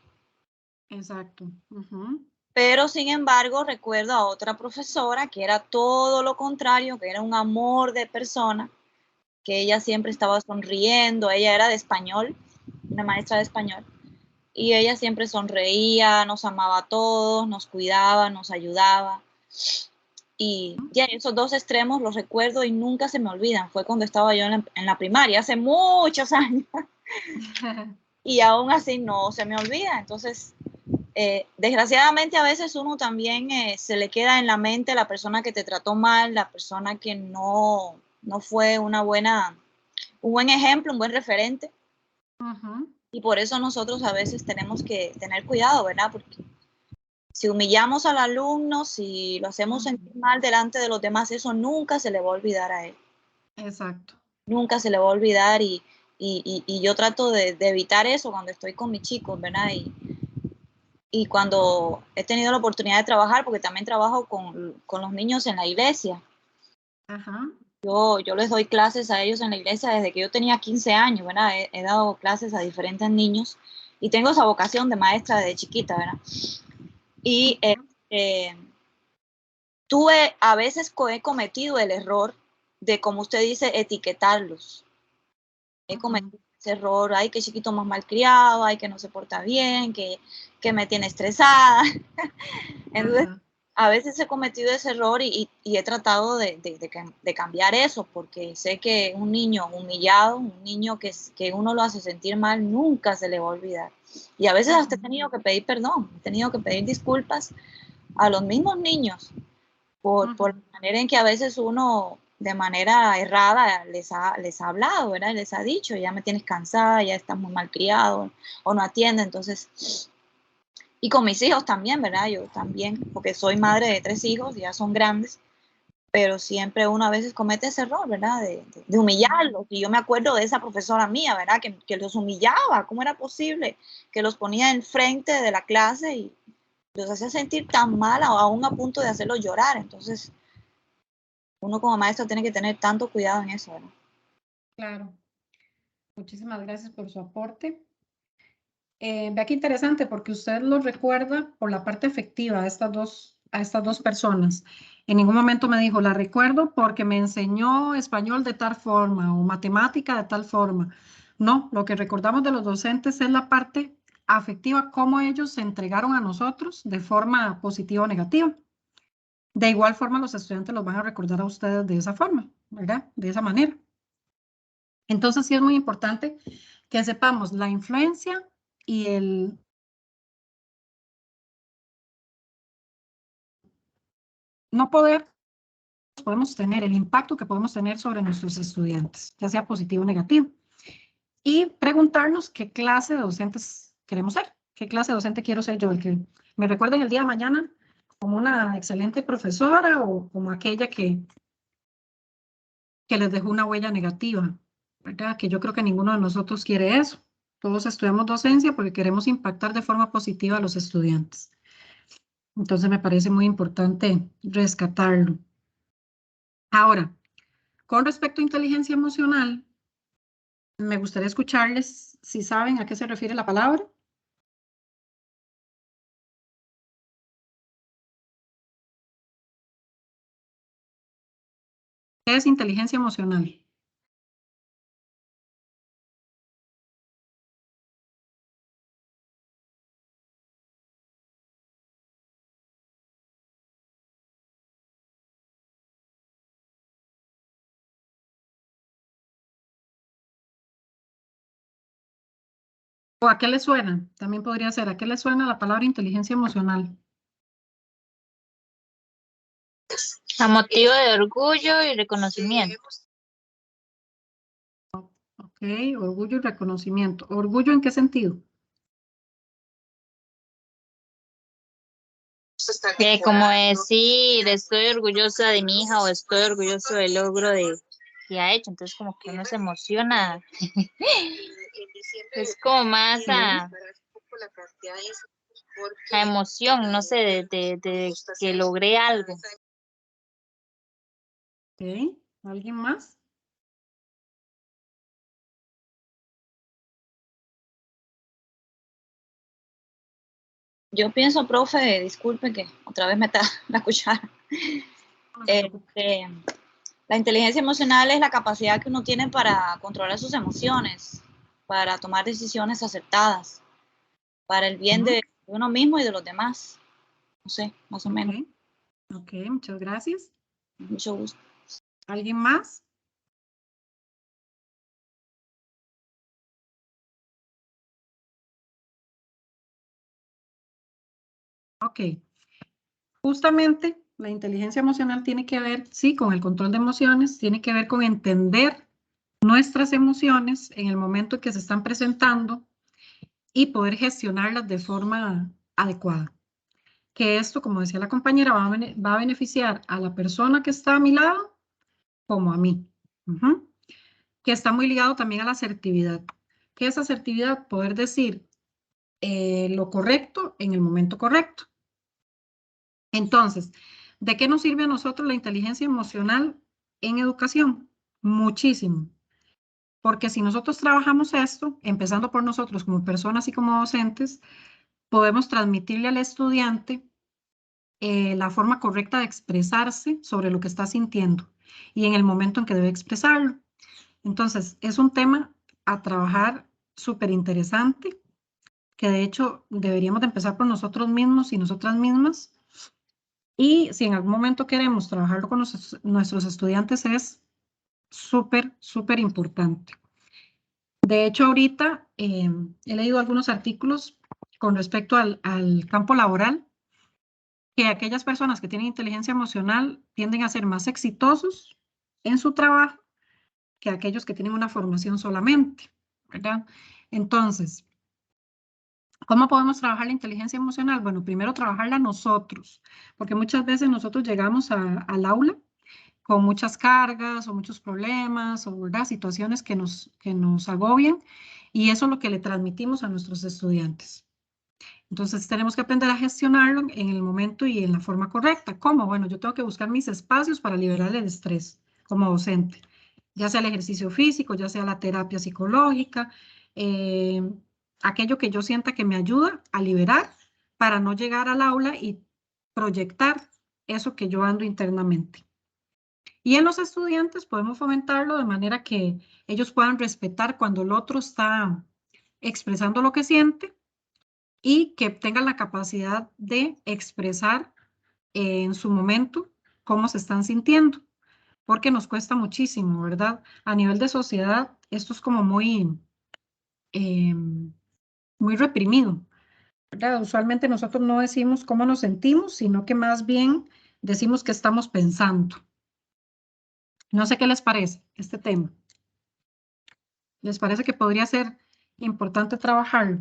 Exacto. Ujú. Pero sin embargo, recuerdo a otra profesora que era todo lo contrario, que era un amor de persona, que ella siempre estaba sonriendo, ella era de español, una maestra de español, y ella siempre sonreía, nos amaba a todos, nos cuidaba, nos ayudaba. Y ya esos 2 extremos los recuerdo y nunca se me olvidan. Fue cuando estaba yo en la primaria, hace muchos años, y aún así no se me olvida. Entonces, desgraciadamente a veces uno también se le queda en la mente la persona que te trató mal, la persona que no fue un buen ejemplo, un buen referente. Ujú. Y por eso nosotros a veces tenemos que tener cuidado, ¿verdad? Porque si humillamos al alumno, si lo hacemos sentir mal delante de los demás, eso nunca se le va a olvidar a él. Exacto. Nunca se le va a olvidar y yo trato de evitar eso cuando estoy con mis chicos, ¿verdad? Y cuando he tenido la oportunidad de trabajar, porque también trabajo con los niños en la iglesia. Ajá. Yo les doy clases a ellos en la iglesia desde que yo tenía 15 años, ¿verdad? He dado clases a diferentes niños y tengo esa vocación de maestra desde chiquita, ¿verdad? Y a veces he cometido el error de, como usted dice, etiquetarlos. He cometido ese error, ay, que chiquito más malcriado, ay, que no se porta bien, que me tiene estresada. Entonces, Ajá. a veces he cometido ese error y he tratado de cambiar eso, porque sé que un niño humillado, un niño que uno lo hace sentir mal, nunca se le va a olvidar. Y a veces hasta he tenido que pedir perdón, he tenido que pedir disculpas a los mismos niños por la manera en que a veces uno de manera errada les ha hablado, ¿verdad? Les ha dicho, ya me tienes cansada, ya estás muy malcriado o no atiende. Entonces, y con mis hijos también, ¿verdad? Yo también, porque soy madre de 3 hijos, ya son grandes, pero siempre uno a veces comete ese error, ¿verdad? De humillarlos. Y yo me acuerdo de esa profesora mía, ¿verdad? Que los humillaba, ¿cómo era posible? Que los ponía enfrente de la clase y los hacía sentir tan mal, aún a punto de hacerlos llorar. Entonces, uno como maestro tiene que tener tanto cuidado en eso, ¿verdad? Claro. Muchísimas gracias por su aporte. Vea qué interesante, porque usted lo recuerda por la parte efectiva a estas dos personas. En ningún momento me dijo, la recuerdo porque me enseñó español de tal forma o matemática de tal forma. No, lo que recordamos de los docentes es la parte afectiva, cómo ellos se entregaron a nosotros de forma positiva o negativa. De igual forma, los estudiantes los van a recordar a ustedes de esa forma, ¿verdad? De esa manera. Entonces, sí es muy importante que sepamos la influencia y el no poder podemos tener, el impacto que podemos tener sobre nuestros estudiantes, ya sea positivo o negativo. Y preguntarnos qué clase de docentes queremos ser, qué clase de docente quiero ser yo, el que me recuerden el día de mañana como una excelente profesora o como aquella que les dejó una huella negativa, ¿verdad? Que yo creo que ninguno de nosotros quiere eso. Todos estudiamos docencia porque queremos impactar de forma positiva a los estudiantes. Entonces me parece muy importante rescatarlo. Ahora, con respecto a inteligencia emocional, me gustaría escucharles si saben a qué se refiere la palabra. ¿Qué es inteligencia emocional? ¿O a qué le suena? También podría ser, ¿a qué le suena la palabra inteligencia emocional? A motivo de orgullo y reconocimiento. Ok, orgullo y reconocimiento. ¿Orgullo en qué sentido? Como decir, estoy orgullosa de mi hija o estoy orgulloso del logro que ha hecho. Entonces, como que uno se emociona. Es como más a emoción, no sé, de que logré algo. Ok, ¿alguien más? Yo pienso, profe, disculpe que otra vez me está la cuchara. No se preocupe. La inteligencia emocional es la capacidad que uno tiene para controlar sus emociones, para tomar decisiones acertadas, para el bien de uno mismo y de los demás. No sé, más o menos. Ok, muchas gracias. Mucho gusto. ¿Alguien más? Ok. Justamente la inteligencia emocional tiene que ver, sí, con el control de emociones, tiene que ver con entender nuestras emociones en el momento en que se están presentando y poder gestionarlas de forma adecuada. Que esto, como decía la compañera, va a beneficiar a la persona que está a mi lado como a mí. Que está muy ligado también a la asertividad. ¿Qué es asertividad? Poder decir lo correcto en el momento correcto. Entonces, ¿de qué nos sirve a nosotros la inteligencia emocional en educación? Muchísimo. Porque si nosotros trabajamos esto, empezando por nosotros como personas y como docentes, podemos transmitirle al estudiante la forma correcta de expresarse sobre lo que está sintiendo y en el momento en que debe expresarlo. Entonces, es un tema a trabajar súper interesante, que de hecho deberíamos de empezar por nosotros mismos y nosotras mismas. Y si en algún momento queremos trabajarlo con nuestros estudiantes, es súper, súper importante. De hecho, ahorita he leído algunos artículos con respecto al campo laboral, que aquellas personas que tienen inteligencia emocional tienden a ser más exitosos en su trabajo que aquellos que tienen una formación solamente, ¿verdad? Entonces, ¿cómo podemos trabajar la inteligencia emocional? Bueno, primero trabajarla nosotros, porque muchas veces nosotros llegamos al aula con muchas cargas o muchos problemas o, ¿verdad?, situaciones que nos agobian y eso es lo que le transmitimos a nuestros estudiantes. Entonces tenemos que aprender a gestionarlo en el momento y en la forma correcta. ¿Cómo? Bueno, yo tengo que buscar mis espacios para liberar el estrés como docente, ya sea el ejercicio físico, ya sea la terapia psicológica, aquello que yo sienta que me ayuda a liberar para no llegar al aula y proyectar eso que yo ando internamente. Y en los estudiantes podemos fomentarlo de manera que ellos puedan respetar cuando el otro está expresando lo que siente y que tengan la capacidad de expresar en su momento cómo se están sintiendo, porque nos cuesta muchísimo, ¿verdad? A nivel de sociedad, esto es como muy reprimido, ¿verdad? Usualmente nosotros no decimos cómo nos sentimos, sino que más bien decimos qué estamos pensando. No sé qué les parece este tema. ¿Les parece que podría ser importante trabajarlo?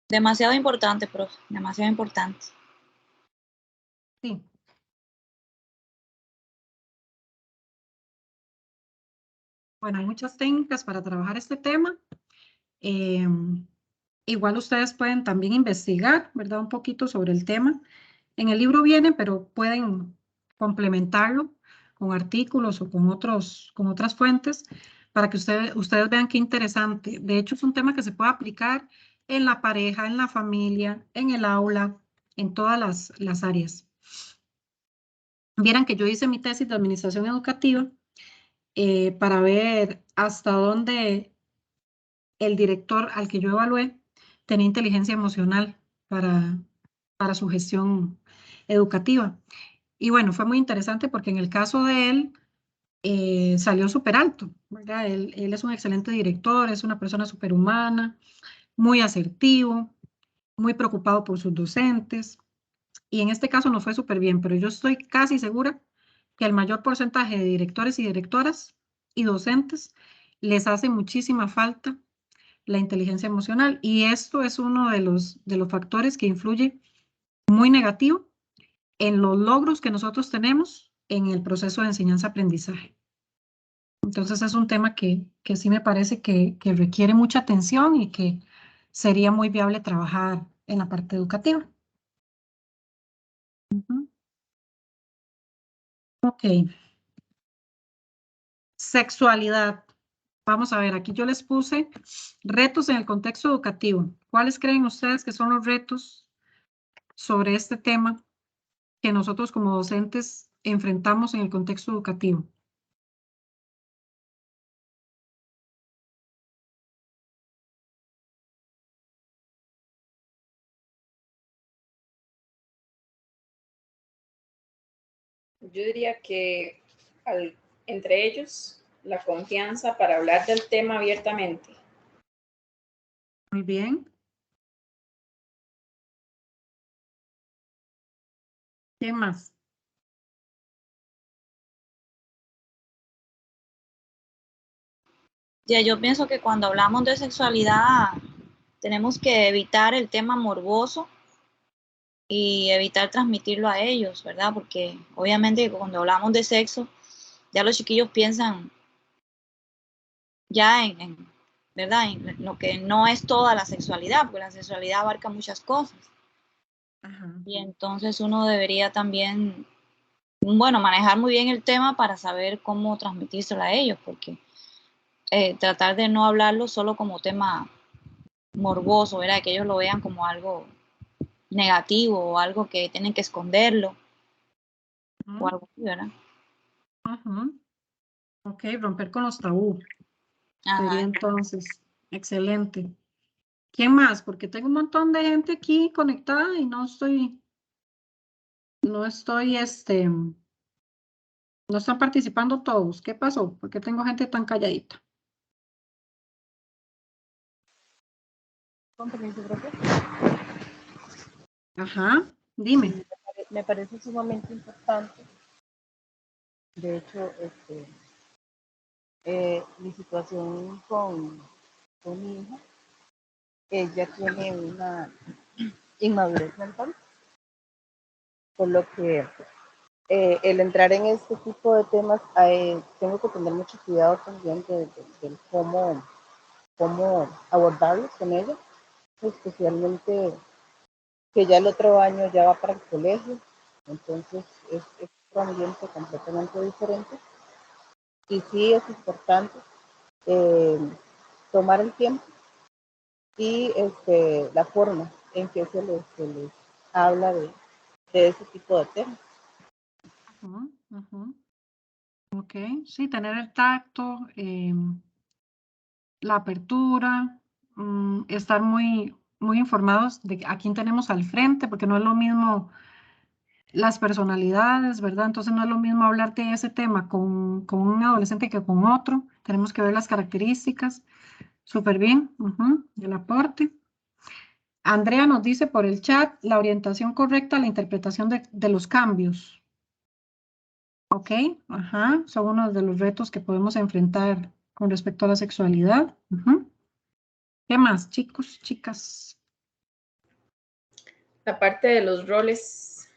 Demasiado importante, profe, demasiado importante. Sí. Bueno, hay muchas técnicas para trabajar este tema. Igual ustedes pueden también investigar, ¿verdad? Un poquito sobre el tema. En el libro viene, pero pueden complementarlo con artículos o con otras fuentes para que ustedes vean qué interesante. De hecho, es un tema que se puede aplicar en la pareja, en la familia, en el aula, en todas las áreas. Vieran que yo hice mi tesis de administración educativa para ver hasta dónde el director al que yo evalué tenía inteligencia emocional para su gestión educativa. Y bueno, fue muy interesante porque en el caso de él salió súper alto, ¿verdad? Él es un excelente director, es una persona superhumana, muy asertivo, muy preocupado por sus docentes. Y en este caso no fue súper bien, pero yo estoy casi segura que el mayor porcentaje de directores y directoras y docentes les hace muchísima falta la inteligencia emocional. Y esto es uno de los factores que influye muy negativo en los logros que nosotros tenemos en el proceso de enseñanza-aprendizaje. Entonces es un tema que sí me parece que requiere mucha atención y que sería muy viable trabajar en la parte educativa. Ujú. Ok. Sexualidad. Vamos a ver, aquí yo les puse retos en el contexto educativo. ¿Cuáles creen ustedes que son los retos sobre este tema que nosotros como docentes enfrentamos en el contexto educativo? Yo diría que entre ellos la confianza para hablar del tema abiertamente. Muy bien. ¿Qué más? Ya, yo pienso que cuando hablamos de sexualidad tenemos que evitar el tema morboso y evitar transmitirlo a ellos, ¿verdad? Porque obviamente cuando hablamos de sexo, ya los chiquillos piensan ya ¿verdad? En lo que no es toda la sexualidad, porque la sexualidad abarca muchas cosas. Ajá. Y entonces uno debería también, bueno, manejar muy bien el tema para saber cómo transmitírselo a ellos, porque tratar de no hablarlo solo como tema morboso, ¿verdad? Que ellos lo vean como algo negativo o algo que tienen que esconderlo o algo así, ¿verdad? Ajá. Ok, romper con los tabú. Sería Ajá. entonces excelente. ¿Quién más? Porque tengo un montón de gente aquí conectada y no están participando todos. ¿Qué pasó? ¿Por qué tengo gente tan calladita? Con permiso, profe. Ajá, dime. Me parece sumamente importante. De hecho, mi situación con mi hija, ella tiene una inmadurez mental, por lo que el entrar en este tipo de temas, tengo que tener mucho cuidado también de cómo abordarlos con ella, especialmente que ya el otro año ya va para el colegio, entonces es un ambiente completamente diferente. Y sí es importante eh, tomar el tiempo y la forma en que se les habla de ese tipo de temas. Ujú, ujú. Ok, sí, tener el tacto, la apertura, estar muy informados de a quién tenemos al frente, porque no es lo mismo las personalidades, ¿verdad? Entonces no es lo mismo hablar de ese tema con un adolescente que con otro. Tenemos que ver las características. Súper bien. El aporte. Andrea nos dice por el chat la orientación correcta a la interpretación de los cambios. Ok, son uno de los retos que podemos enfrentar con respecto a la sexualidad. ¿Qué más, chicos, chicas? La parte de los roles.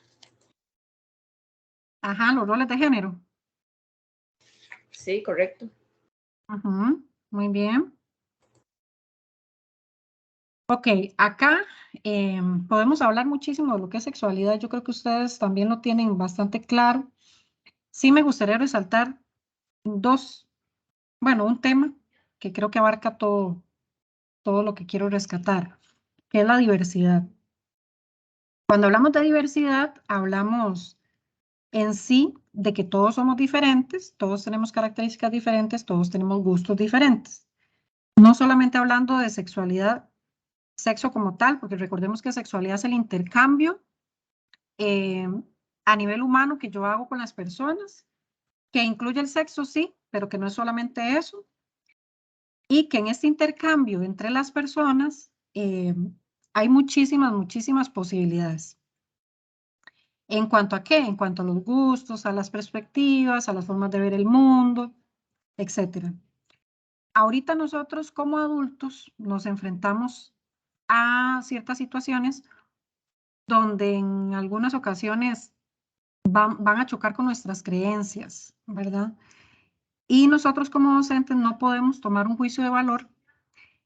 Los roles de género. Sí, correcto. Muy bien. Ok, acá podemos hablar muchísimo de lo que es sexualidad. Yo creo que ustedes también lo tienen bastante claro. Sí me gustaría resaltar un tema que creo que abarca todo lo que quiero rescatar, que es la diversidad. Cuando hablamos de diversidad, hablamos en sí de que todos somos diferentes, todos tenemos características diferentes, todos tenemos gustos diferentes. No solamente hablando de sexualidad, sexo como tal, porque recordemos que sexualidad es el intercambio a nivel humano que yo hago con las personas, que incluye el sexo, sí, pero que no es solamente eso, y que en este intercambio entre las personas hay muchísimas posibilidades. ¿En cuanto a qué? En cuanto a los gustos, a las perspectivas, a las formas de ver el mundo, etc. Ahorita nosotros como adultos nos enfrentamos a ciertas situaciones donde en algunas ocasiones van a chocar con nuestras creencias, ¿verdad? Y nosotros como docentes no podemos tomar un juicio de valor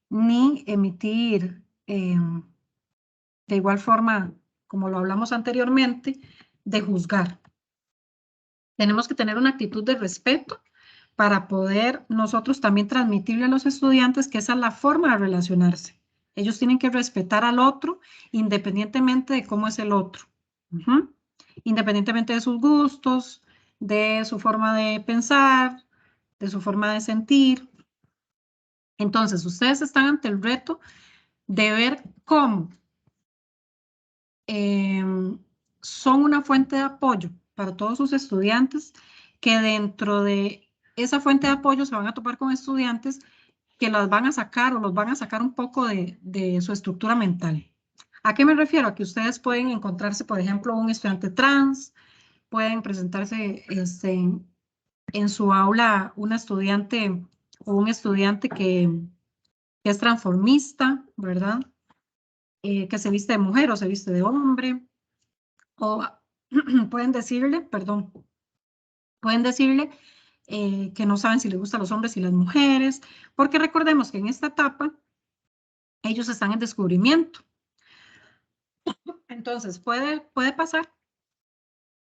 ni emitir de igual forma, como lo hablamos anteriormente, de juzgar. Tenemos que tener una actitud de respeto para poder nosotros también transmitirle a los estudiantes que esa es la forma de relacionarse. Ellos tienen que respetar al otro independientemente de cómo es el otro. Independientemente de sus gustos, de su forma de pensar, de su forma de sentir. Entonces, ustedes están ante el reto de ver cómo son una fuente de apoyo para todos sus estudiantes, que dentro de esa fuente de apoyo se van a topar con estudiantes que las van a sacar o los van a sacar un poco de su estructura mental. ¿A qué me refiero? A que ustedes pueden encontrarse, por ejemplo, un estudiante trans, pueden presentarse en su aula una estudiante o un estudiante que es transformista, ¿verdad? Que se viste de mujer o se viste de hombre, o pueden decirle que no saben si les gustan los hombres y las mujeres, porque recordemos que en esta etapa ellos están en descubrimiento. Entonces, puede pasar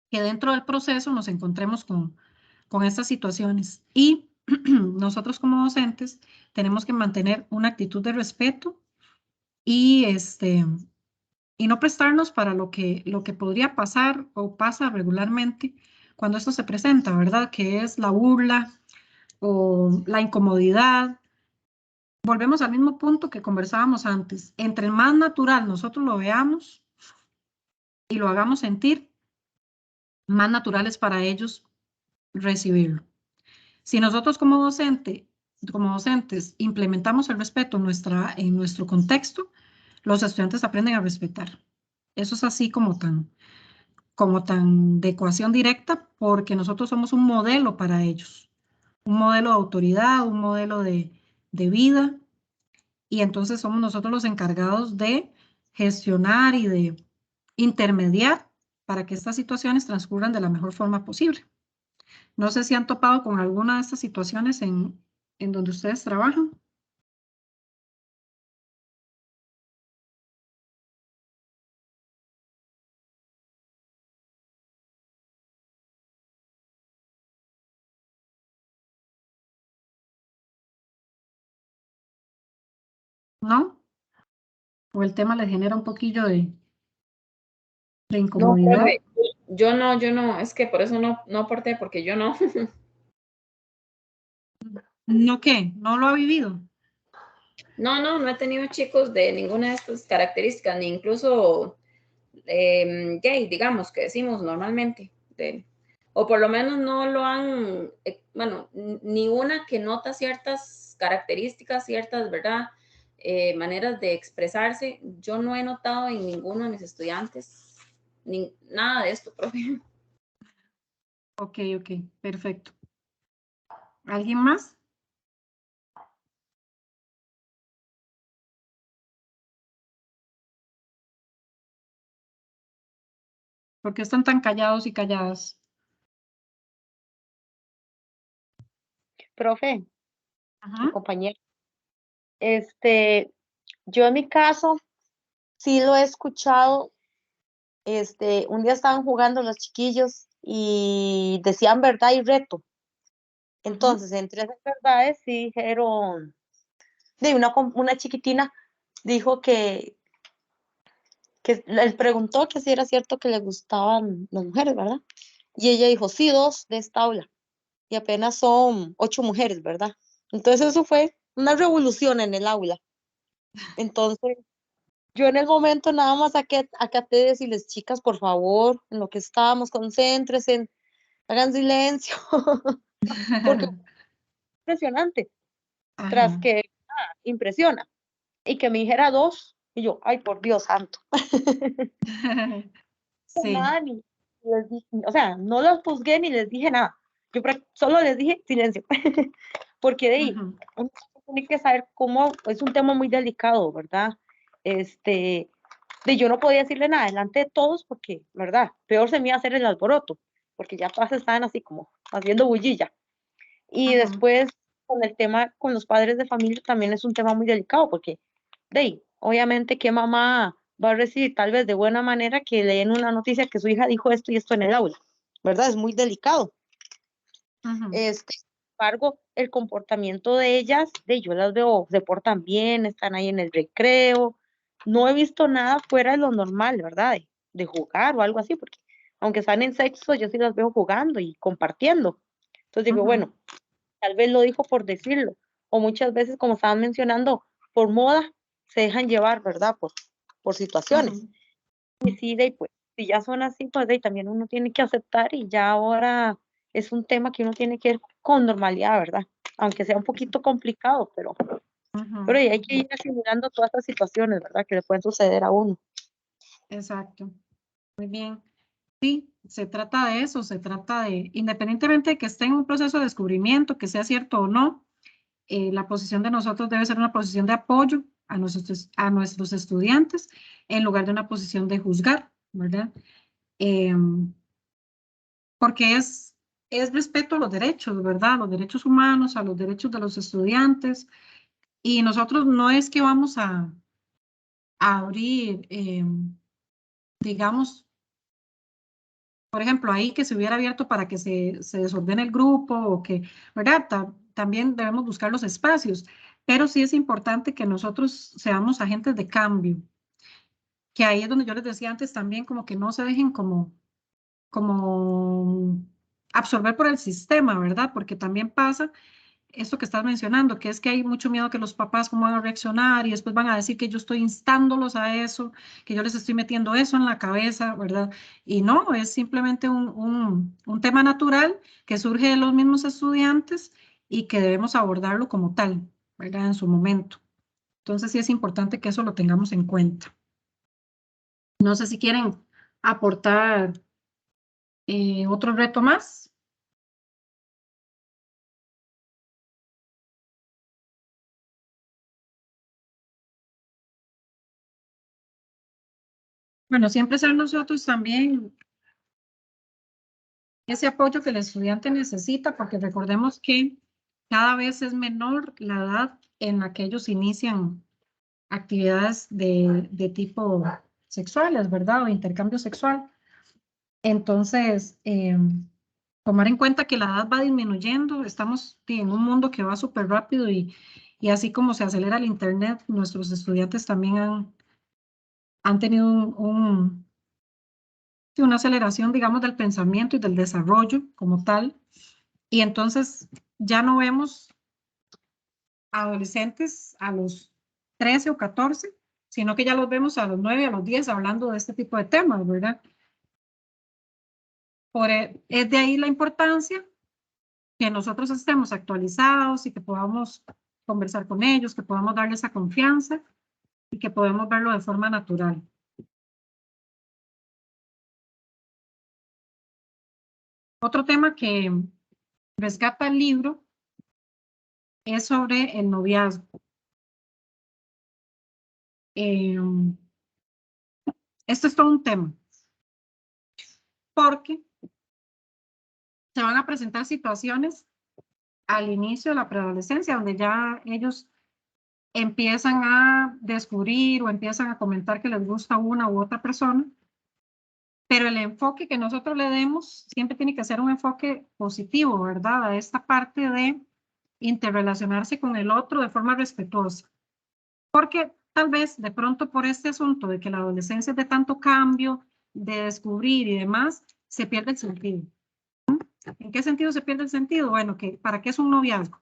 que dentro del proceso nos encontremos con estas situaciones y nosotros como docentes tenemos que mantener una actitud de respeto y no prestarnos para lo que podría pasar o pasa regularmente cuando esto se presenta, ¿verdad? Que es la burla o la incomodidad. Volvemos al mismo punto que conversábamos antes. Entre más natural nosotros lo veamos y lo hagamos sentir, más natural es para ellos recibirlo. Si nosotros como docentes implementamos el respeto en nuestro contexto, los estudiantes aprenden a respetar. Eso es así como tan de ecuación directa, porque nosotros somos un modelo para ellos, un modelo de autoridad, un modelo de vida, y entonces somos nosotros los encargados de gestionar y de intermediar para que estas situaciones transcurran de la mejor forma posible. No sé si han topado con alguna de estas situaciones en donde ustedes trabajan. ¿No? ¿O el tema les genera un poquillo de No, incomodidad? profe, yo no, es que por eso no aporté, porque yo no. ¿No qué? ¿No lo ha vivido? No he tenido chicos de ninguna de estas características, ni incluso gay, digamos, que decimos normalmente. o por lo menos no lo han, bueno, ni una que nota ciertas características, ciertas, ¿verdad? Maneras de expresarse, yo no he notado en ninguno de mis estudiantes nada de esto, profe. Ok, perfecto. ¿Alguien más? ¿Por qué están tan callados y calladas? Profe, Ajá. compañero, yo en mi caso sí lo he escuchado. Un día estaban jugando los chiquillos y decían verdad y reto. Entonces, entre esas verdades sí dijeron, de una chiquitina dijo que les preguntó que si era cierto que le gustaban las mujeres, ¿verdad? Y ella dijo, sí, 2 de esta aula. Y apenas son 8 mujeres, ¿verdad? Entonces eso fue una revolución en el aula. Entonces, yo en el momento nada más acaté de decirles, chicas, por favor, en lo que estábamos, concéntrense, hagan silencio, porque es impresionante, tras Ajá. que impresiona. Y que me dijera 2, y yo, ay, por Dios santo. Sí. Nada, ni les dije, o sea, no los juzgué ni les dije nada. Yo solo les dije silencio, porque de ahí Ujú. uno tiene que saber cómo es un tema muy delicado, ¿verdad? De yo no podía decirle nada delante de todos porque, ¿verdad? Peor se me iba a hacer el alboroto, porque ya todas estaban así como haciendo bullilla. Y Ujú. después con el tema con los padres de familia también es un tema muy delicado, porque de ahí, obviamente, ¿qué mamá va a recibir tal vez de buena manera que le den una noticia que su hija dijo esto y esto en el aula? ¿Verdad? Es muy delicado. Ujú. Sin embargo, el comportamiento de ellas, yo las veo, se portan bien, están ahí en el recreo. No he visto nada fuera de lo normal, ¿verdad? De jugar o algo así, porque aunque están en sexto, yo sí las veo jugando y compartiendo. Entonces digo, Ujú. bueno, tal vez lo dijo por decirlo, o muchas veces, como estaban mencionando, por moda, se dejan llevar, ¿verdad? Por situaciones. Ujú. Y sí, pues, si ya son así, pues también uno tiene que aceptar y ya ahora es un tema que uno tiene que ver con normalidad, ¿verdad? Aunque sea un poquito complicado, pero Ujú. hay que ir asimilando todas estas situaciones, ¿verdad? Que le pueden suceder a uno. Exacto. Muy bien. Sí, se trata de eso, se trata de, independientemente de que esté en un proceso de descubrimiento, que sea cierto o no, la posición de nosotros debe ser una posición de apoyo a nuestros estudiantes en lugar de una posición de juzgar, ¿verdad? Porque es respeto a los derechos, ¿verdad? A los derechos humanos, a los derechos de los estudiantes. Y nosotros no es que vamos a abrir, digamos, por ejemplo, ahí que se hubiera abierto para que se desordene el grupo o que, ¿verdad? También debemos buscar los espacios, pero sí es importante que nosotros seamos agentes de cambio, que ahí es donde yo les decía antes también, como que no se dejen como absorber por el sistema, ¿verdad? Porque también pasa esto que estás mencionando, que es que hay mucho miedo que los papás cómo van a reaccionar y después van a decir que yo estoy instándolos a eso, que yo les estoy metiendo eso en la cabeza, ¿verdad? Y no, es simplemente un tema natural que surge de los mismos estudiantes y que debemos abordarlo como tal, ¿verdad? En su momento. Entonces sí es importante que eso lo tengamos en cuenta. No sé si quieren aportar otro reto más. Bueno, siempre ser nosotros también ese apoyo que el estudiante necesita, porque recordemos que cada vez es menor la edad en la que ellos inician actividades de tipo sexuales, ¿verdad? O intercambio sexual. Entonces, tomar en cuenta que la edad va disminuyendo, estamos en un mundo que va súper rápido y así como se acelera el Internet, nuestros estudiantes también han tenido una aceleración, digamos, del pensamiento y del desarrollo como tal. Y entonces ya no vemos adolescentes a los 13 o 14, sino que ya los vemos a los 9, a los 10 hablando de este tipo de temas, ¿verdad? Es de ahí la importancia que nosotros estemos actualizados y que podamos conversar con ellos, que podamos darles esa confianza y que podamos verlo de forma natural. Otro tema que rescata el libro es sobre el noviazgo. Esto es todo un tema, porque se van a presentar situaciones al inicio de la preadolescencia, donde ya ellos empiezan a descubrir o empiezan a comentar que les gusta una u otra persona, pero el enfoque que nosotros le demos siempre tiene que ser un enfoque positivo, ¿verdad? A esta parte de interrelacionarse con el otro de forma respetuosa. Porque tal vez de pronto por este asunto de que la adolescencia es de tanto cambio, de descubrir y demás, se pierde el sentido. ¿En qué sentido se pierde el sentido? Bueno, que ¿para qué es un noviazgo?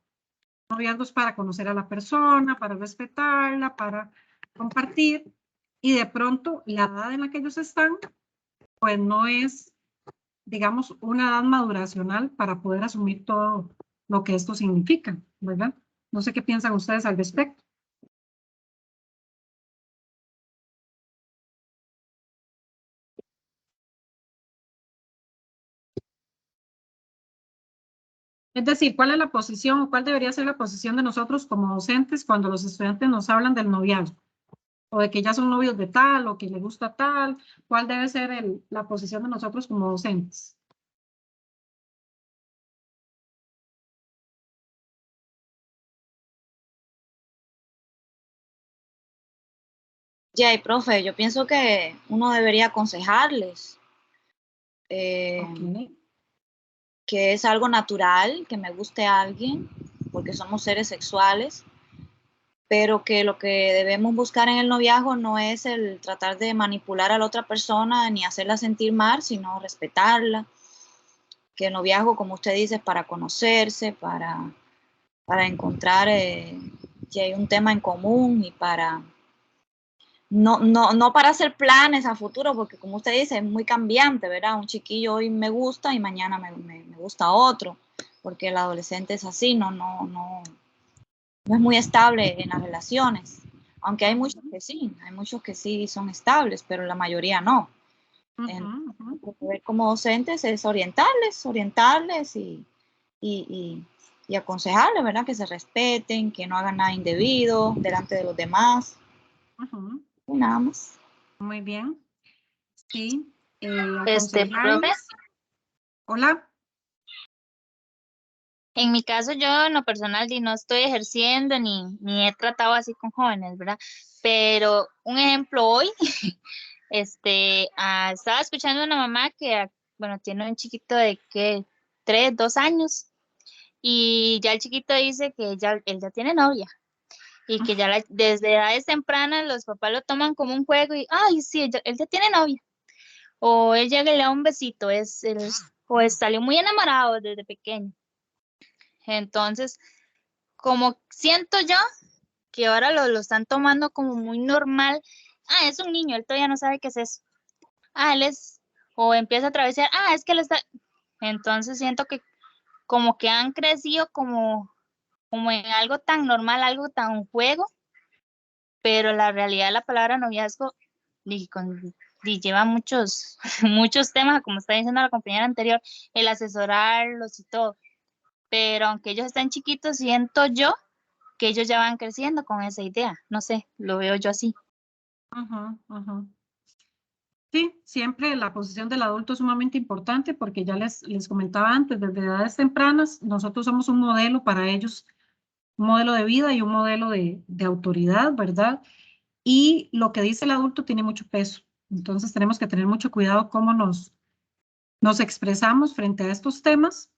Un noviazgo es para conocer a la persona, para respetarla, para compartir, y de pronto la edad en la que ellos están, pues no es, digamos, una edad maduracional para poder asumir todo lo que esto significa, ¿verdad? No sé qué piensan ustedes al respecto. Es decir, ¿cuál es la posición o cuál debería ser la posición de nosotros como docentes cuando los estudiantes nos hablan del noviazgo? O de que ya son novios de tal, o que le gusta tal. ¿Cuál debe ser la posición de nosotros como docentes? Ya, y profe, yo pienso que uno debería aconsejarles Ok. que es algo natural, que me guste a alguien, porque somos seres sexuales, pero que lo que debemos buscar en el noviazgo no es el tratar de manipular a la otra persona ni hacerla sentir mal, sino respetarla. Que el noviazgo, como usted dice, es para conocerse, para encontrar que hay un tema en común y para no para hacer planes a futuro, porque como usted dice, es muy cambiante, ¿verdad? Un chiquillo hoy me gusta y mañana me gusta otro, porque el adolescente es así, no es muy estable en las relaciones. Aunque hay muchos que sí son estables, pero la mayoría no. Lo que ver como docentes es orientarles y aconsejarles, ¿verdad? Que se respeten, que no hagan nada indebido delante de los demás. Y nada más. Muy bien. Sí. Profe, Aconsejarles. Hola. en mi caso yo en lo personal no estoy ejerciendo ni he tratado así con jóvenes, ¿verdad? Pero un ejemplo hoy, estaba escuchando a una mamá que, bueno, tiene un chiquito de que 3, 2 años y ya el chiquito dice que él ya tiene novia y que ya desde edades tempranas los papás lo toman como un juego y, ay, sí, él ya tiene novia. O él llega y le da un besito, salió muy enamorado desde pequeño. Entonces, como siento yo que ahora lo están tomando como muy normal. Ah, es un niño, él todavía no sabe qué es eso. Ah, o empieza a atravesar, es que él está. Entonces siento que como que han crecido como en algo tan normal, algo tan juego, pero la realidad de la palabra noviazgo lleva muchos, muchos temas, como está diciendo la compañera anterior, el asesorarlos y todo. Pero aunque ellos están chiquitos, siento yo que ellos ya van creciendo con esa idea. No sé, lo veo yo así. Sí, siempre la posición del adulto es sumamente importante porque ya les comentaba antes, desde edades tempranas, nosotros somos un modelo para ellos, un modelo de vida y un modelo de autoridad, ¿verdad? Y lo que dice el adulto tiene mucho peso. Entonces tenemos que tener mucho cuidado cómo nos expresamos frente a estos temas,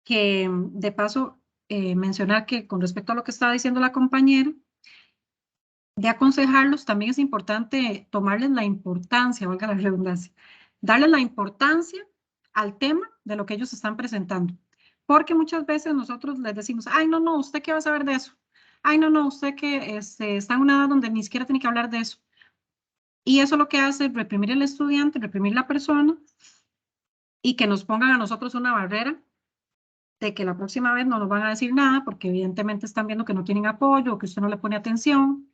que de paso mencionar que con respecto a lo que estaba diciendo la compañera, de aconsejarlos, también es importante tomarles la importancia, valga la redundancia, darles la importancia al tema de lo que ellos están presentando. Porque muchas veces nosotros les decimos, ay, no, ¿usted qué va a saber de eso? Ay, no, usted que está en una edad donde ni siquiera tiene que hablar de eso. Y eso lo que hace es reprimir el estudiante, reprimir la persona y que nos pongan a nosotros una barrera de que la próxima vez no nos van a decir nada porque evidentemente están viendo que no tienen apoyo o que usted no le pone atención.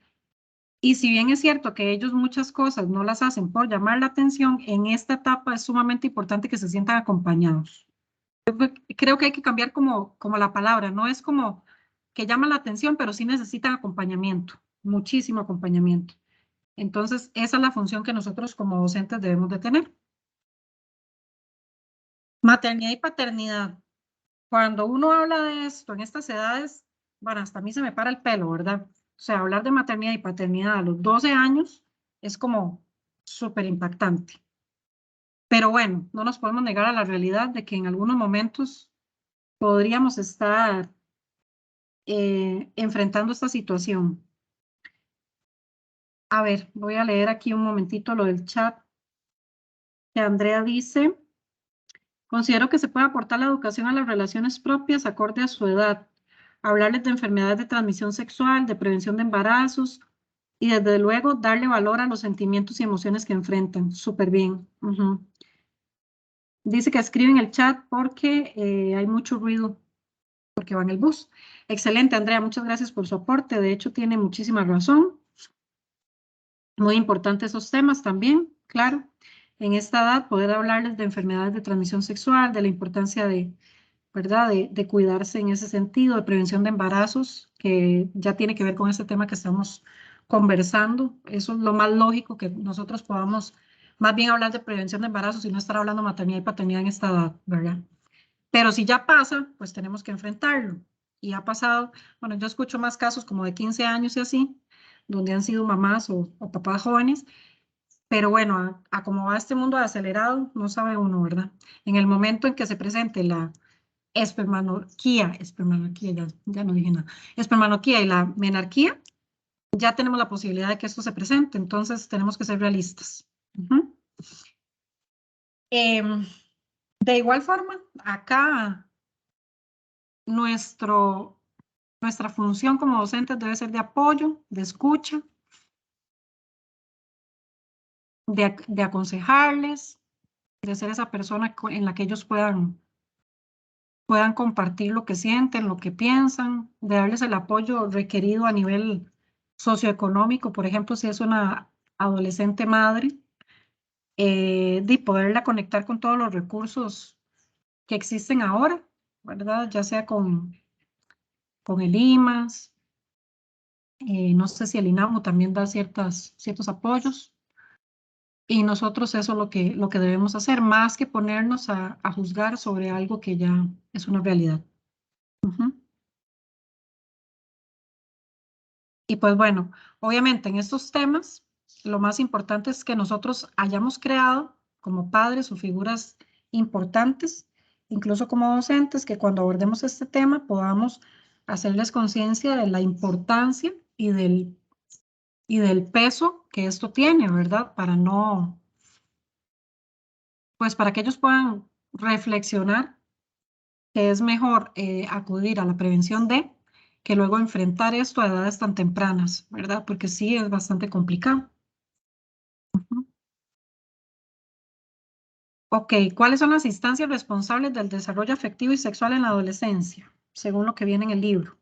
Y si bien es cierto que ellos muchas cosas no las hacen por llamar la atención, en esta etapa es sumamente importante que se sientan acompañados. Creo que hay que cambiar como la palabra, no es como que llama la atención, pero sí necesitan acompañamiento, muchísimo acompañamiento. Entonces, esa es la función que nosotros como docentes debemos de tener. Maternidad y paternidad. Cuando uno habla de esto en estas edades, bueno, hasta a mí se me para el pelo, ¿verdad? O sea, hablar de maternidad y paternidad a los 12 años es como súper impactante. Pero bueno, no nos podemos negar a la realidad de que en algunos momentos podríamos estar enfrentando esta situación. A ver, voy a leer aquí un momentito lo del chat. Que Andrea dice, considero que se puede aportar la educación a las relaciones propias acorde a su edad. Hablarles de enfermedades de transmisión sexual, de prevención de embarazos y desde luego darle valor a los sentimientos y emociones que enfrentan. Súper bien. Dice que escribe en el chat porque hay mucho ruido, porque va en el bus. Excelente, Andrea, muchas gracias por su aporte. De hecho, tiene muchísima razón. Muy importantes esos temas también, claro. En esta edad poder hablarles de enfermedades de transmisión sexual, de la importancia de, ¿verdad? De cuidarse en ese sentido, de prevención de embarazos, que ya tiene que ver con este tema que estamos conversando. Eso es lo más lógico que nosotros podamos más bien hablar de prevención de embarazos y no estar hablando de maternidad y paternidad en esta edad, ¿verdad? Pero si ya pasa, pues tenemos que enfrentarlo. Y ha pasado, bueno, yo escucho más casos como de 15 años y así, donde han sido mamás o papás jóvenes, pero bueno, a cómo va este mundo acelerado, no sabe uno, ¿verdad? En el momento en que se presente la espermanoquía, ya no dije nada, espermanoquía y la menarquía, ya tenemos la posibilidad de que esto se presente, entonces tenemos que ser realistas. De igual forma, acá nuestra función como docentes debe ser de apoyo, de escucha, de aconsejarles, de ser esa persona en la que ellos puedan compartir lo que sienten, lo que piensan, de darles el apoyo requerido a nivel socioeconómico, por ejemplo, si es una adolescente madre, de poderla conectar con todos los recursos que existen ahora, ¿verdad? Ya sea con el IMAS, no sé si el INAMU también da ciertos apoyos, y nosotros eso es lo que debemos hacer, más que ponernos a juzgar sobre algo que ya es una realidad. Y pues bueno, obviamente en estos temas, lo más importante es que nosotros hayamos creado como padres o figuras importantes, incluso como docentes, que cuando abordemos este tema podamos hacerles conciencia de la importancia y del peso que esto tiene, ¿verdad? Para no, pues para que ellos puedan reflexionar que es mejor acudir a la prevención que luego enfrentar esto a edades tan tempranas, ¿verdad? Porque sí es bastante complicado. Ok, ¿cuáles son las instancias responsables del desarrollo afectivo y sexual en la adolescencia? Según lo que viene en el libro.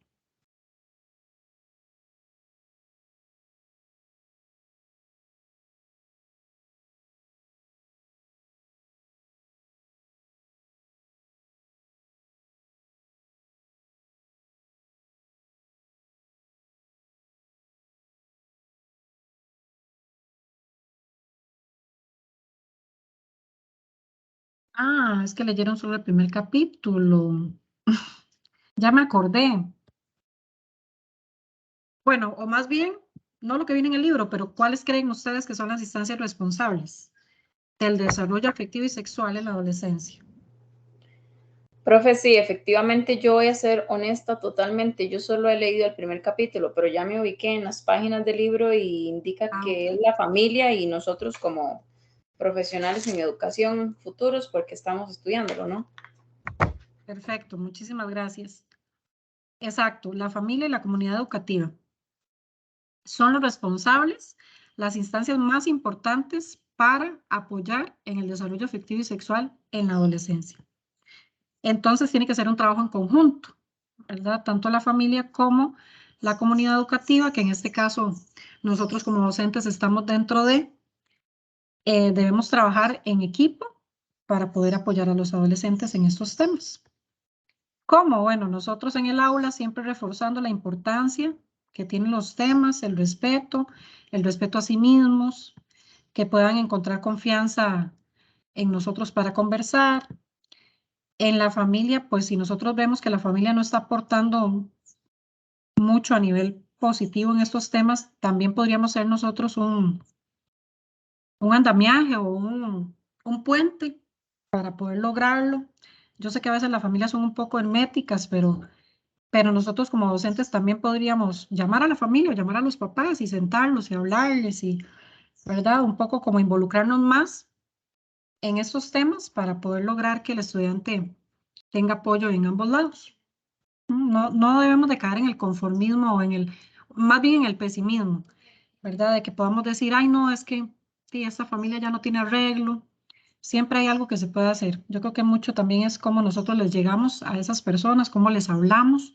Ah, es que leyeron solo el primer capítulo. Ya me acordé. Bueno, o más bien, no lo que viene en el libro, pero ¿cuáles creen ustedes que son las instancias responsables del desarrollo afectivo y sexual en la adolescencia? Profe, sí, efectivamente yo voy a ser honesta totalmente. Yo solo he leído el primer capítulo, pero ya me ubiqué en las páginas del libro y indica que es la familia y nosotros como profesionales en educación futuros porque estamos estudiándolo, ¿no? Perfecto, muchísimas gracias. Exacto, la familia y la comunidad educativa son los responsables, las instancias más importantes para apoyar en el desarrollo afectivo y sexual en la adolescencia. Entonces tiene que ser un trabajo en conjunto, ¿verdad? Tanto la familia como la comunidad educativa, que en este caso nosotros como docentes estamos dentro de, debemos trabajar en equipo para poder apoyar a los adolescentes en estos temas. ¿Cómo? Bueno, nosotros en el aula siempre reforzando la importancia que tienen los temas, el respeto a sí mismos, que puedan encontrar confianza en nosotros para conversar. En la familia, pues si nosotros vemos que la familia no está aportando mucho a nivel positivo en estos temas, también podríamos ser nosotros un andamiaje o un puente para poder lograrlo. Yo sé que a veces las familias son un poco herméticas, pero nosotros como docentes también podríamos llamar a la familia, llamar a los papás y sentarlos y hablarles y, ¿verdad? Un poco como involucrarnos más en estos temas para poder lograr que el estudiante tenga apoyo en ambos lados. No debemos de caer en el conformismo o más bien en el pesimismo, ¿verdad? De que podamos decir, ay, no, es que sí, esta familia ya no tiene arreglo. Siempre hay algo que se puede hacer. Yo creo que mucho también es cómo nosotros les llegamos a esas personas, cómo les hablamos,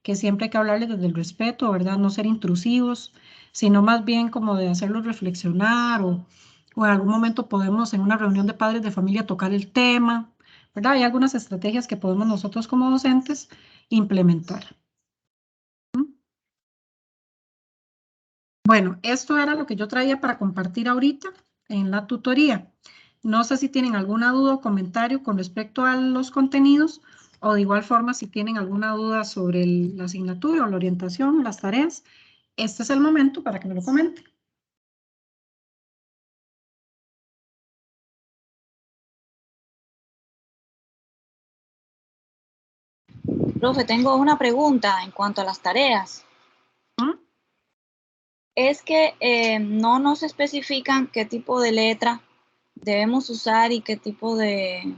que siempre hay que hablarles desde el respeto, ¿verdad? No ser intrusivos, sino más bien como de hacerlos reflexionar o en algún momento podemos en una reunión de padres de familia tocar el tema, ¿verdad? Hay algunas estrategias que podemos nosotros como docentes implementar. Bueno, esto era lo que yo traía para compartir ahorita en la tutoría. No sé si tienen alguna duda o comentario con respecto a los contenidos o de igual forma si tienen alguna duda sobre la asignatura o la orientación o las tareas, este es el momento para que me lo comenten. Profe, tengo una pregunta en cuanto a las tareas. Es que no nos especifican qué tipo de letra debemos usar y qué tipo de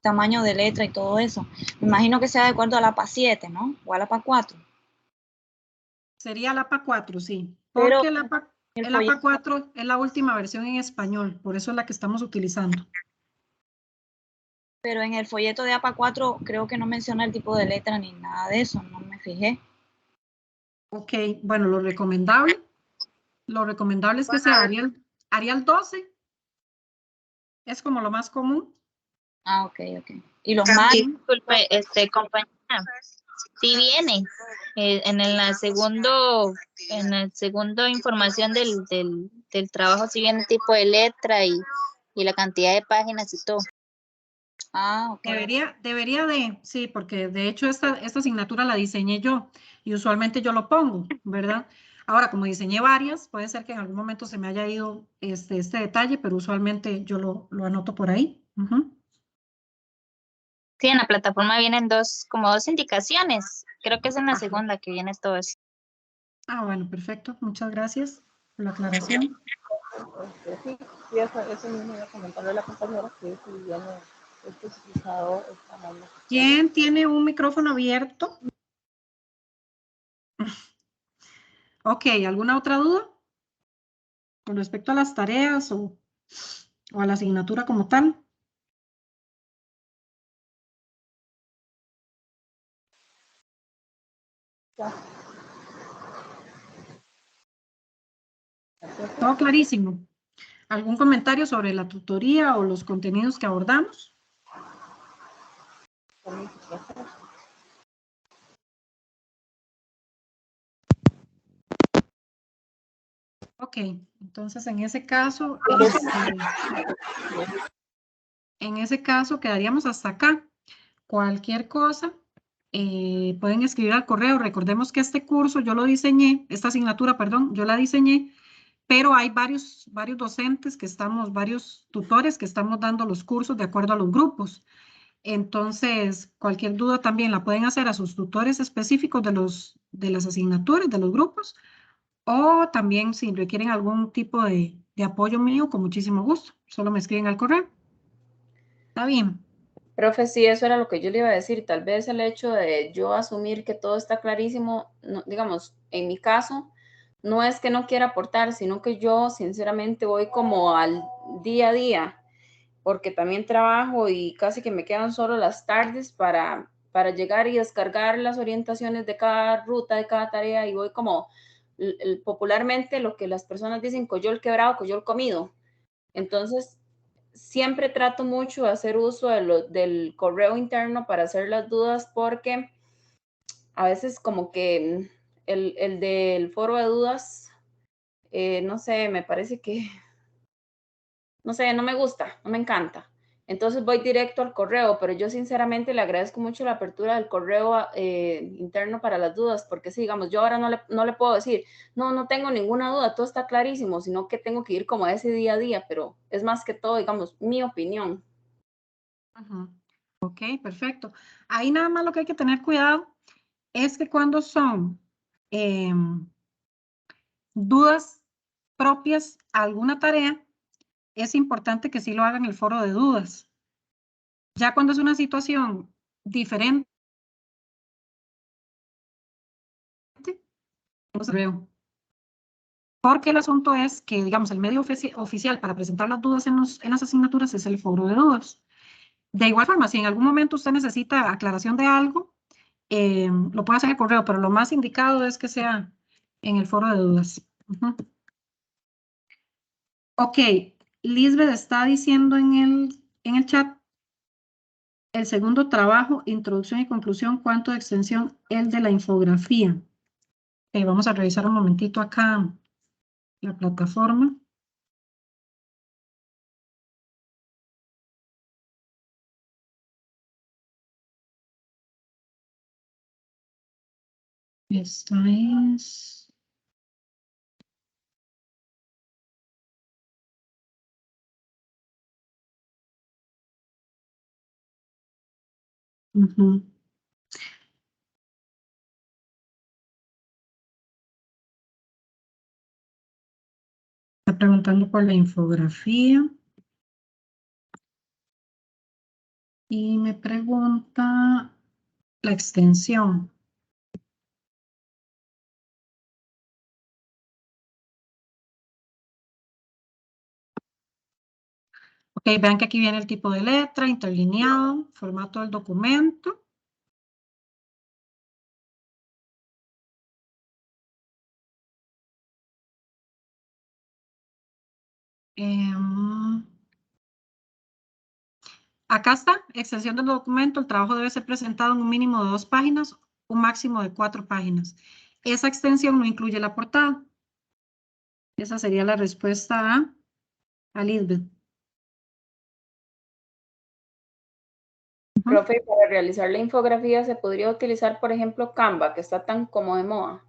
tamaño de letra y todo eso. Me imagino que sea de acuerdo a la APA 7, ¿no? O a la APA 4. Sería la APA 4, sí. Pero Porque el APA 4 es la última versión en español, por eso es la que estamos utilizando. Pero en el folleto de APA 4 creo que no menciona el tipo de letra ni nada de eso, no me fijé. Ok, bueno, lo recomendable es que sea Arial 12. Es como lo más común. Ah, ok. Y los más... Disculpe, compañera, sí viene en el segundo información del trabajo, sí viene el tipo de letra y la cantidad de páginas y todo. Ah, ok. Debería de, sí, porque de hecho esta asignatura la diseñé yo y usualmente yo lo pongo, ¿verdad? Ahora, como diseñé varias, puede ser que en algún momento se me haya ido este detalle, pero usualmente yo lo anoto por ahí. Sí, en la plataforma vienen como dos indicaciones. Creo que es en la segunda que viene todo eso. Ah, bueno, perfecto. Muchas gracias por la aclaración. Sí, eso mismo iba a comentarle a la compañera que si viene especificado el tamaño. ¿Quién tiene un micrófono abierto? Ok, ¿alguna otra duda con respecto a las tareas o a la asignatura como tal? Todo clarísimo. ¿Algún comentario sobre la tutoría o los contenidos que abordamos? Ok, entonces en ese caso quedaríamos hasta acá. Cualquier cosa, pueden escribir al correo. Recordemos que este curso yo lo diseñé, esta asignatura, perdón, yo la diseñé, pero hay varios docentes varios tutores que estamos dando los cursos de acuerdo a los grupos. Entonces, cualquier duda también la pueden hacer a sus tutores específicos de las asignaturas, de los grupos, o también si requieren algún tipo de apoyo mío, con muchísimo gusto. Solo me escriben al correo. Está bien. Profe, sí, eso era lo que yo le iba a decir. Tal vez el hecho de yo asumir que todo está clarísimo, no, digamos, en mi caso, no es que no quiera aportar, sino que yo sinceramente voy como al día a día, porque también trabajo y casi que me quedan solo las tardes para llegar y descargar las orientaciones de cada ruta, de cada tarea, y voy como popularmente lo que las personas dicen, coyol quebrado, coyol comido. Entonces, siempre trato mucho de hacer uso del correo interno para hacer las dudas, porque a veces como que el del foro de dudas, no sé, me parece que, no sé, no me gusta, no me encanta. Entonces voy directo al correo, pero yo sinceramente le agradezco mucho la apertura del correo interno para las dudas, porque si, digamos, yo ahora no le puedo decir, no tengo ninguna duda, todo está clarísimo, sino que tengo que ir como a ese día a día, pero es más que todo, digamos, mi opinión. Ajá. Ok, perfecto. Ahí nada más lo que hay que tener cuidado es que cuando son dudas propias a alguna tarea, es importante que sí lo hagan en el foro de dudas. Ya cuando es una situación diferente, pues veo. Porque el asunto es que, digamos, el medio oficial para presentar las dudas en las asignaturas es el foro de dudas. De igual forma, si en algún momento usted necesita aclaración de algo, lo puede hacer en el correo, pero lo más indicado es que sea en el foro de dudas. Ok, Lisbeth está diciendo en el chat el segundo trabajo, introducción y conclusión, ¿cuánto de extensión? El de la infografía. Vamos a revisar un momentito acá la plataforma. Esta es... Está preguntando por la infografía. Y me pregunta la extensión. Ok, vean que aquí viene el tipo de letra, interlineado, formato del documento. Acá está, extensión del documento. El trabajo debe ser presentado en un mínimo de 2 páginas, un máximo de 4 páginas. Esa extensión no incluye la portada. Esa sería la respuesta a Lisbeth. Profe, para realizar la infografía se podría utilizar, por ejemplo, Canva, que está tan como de moda.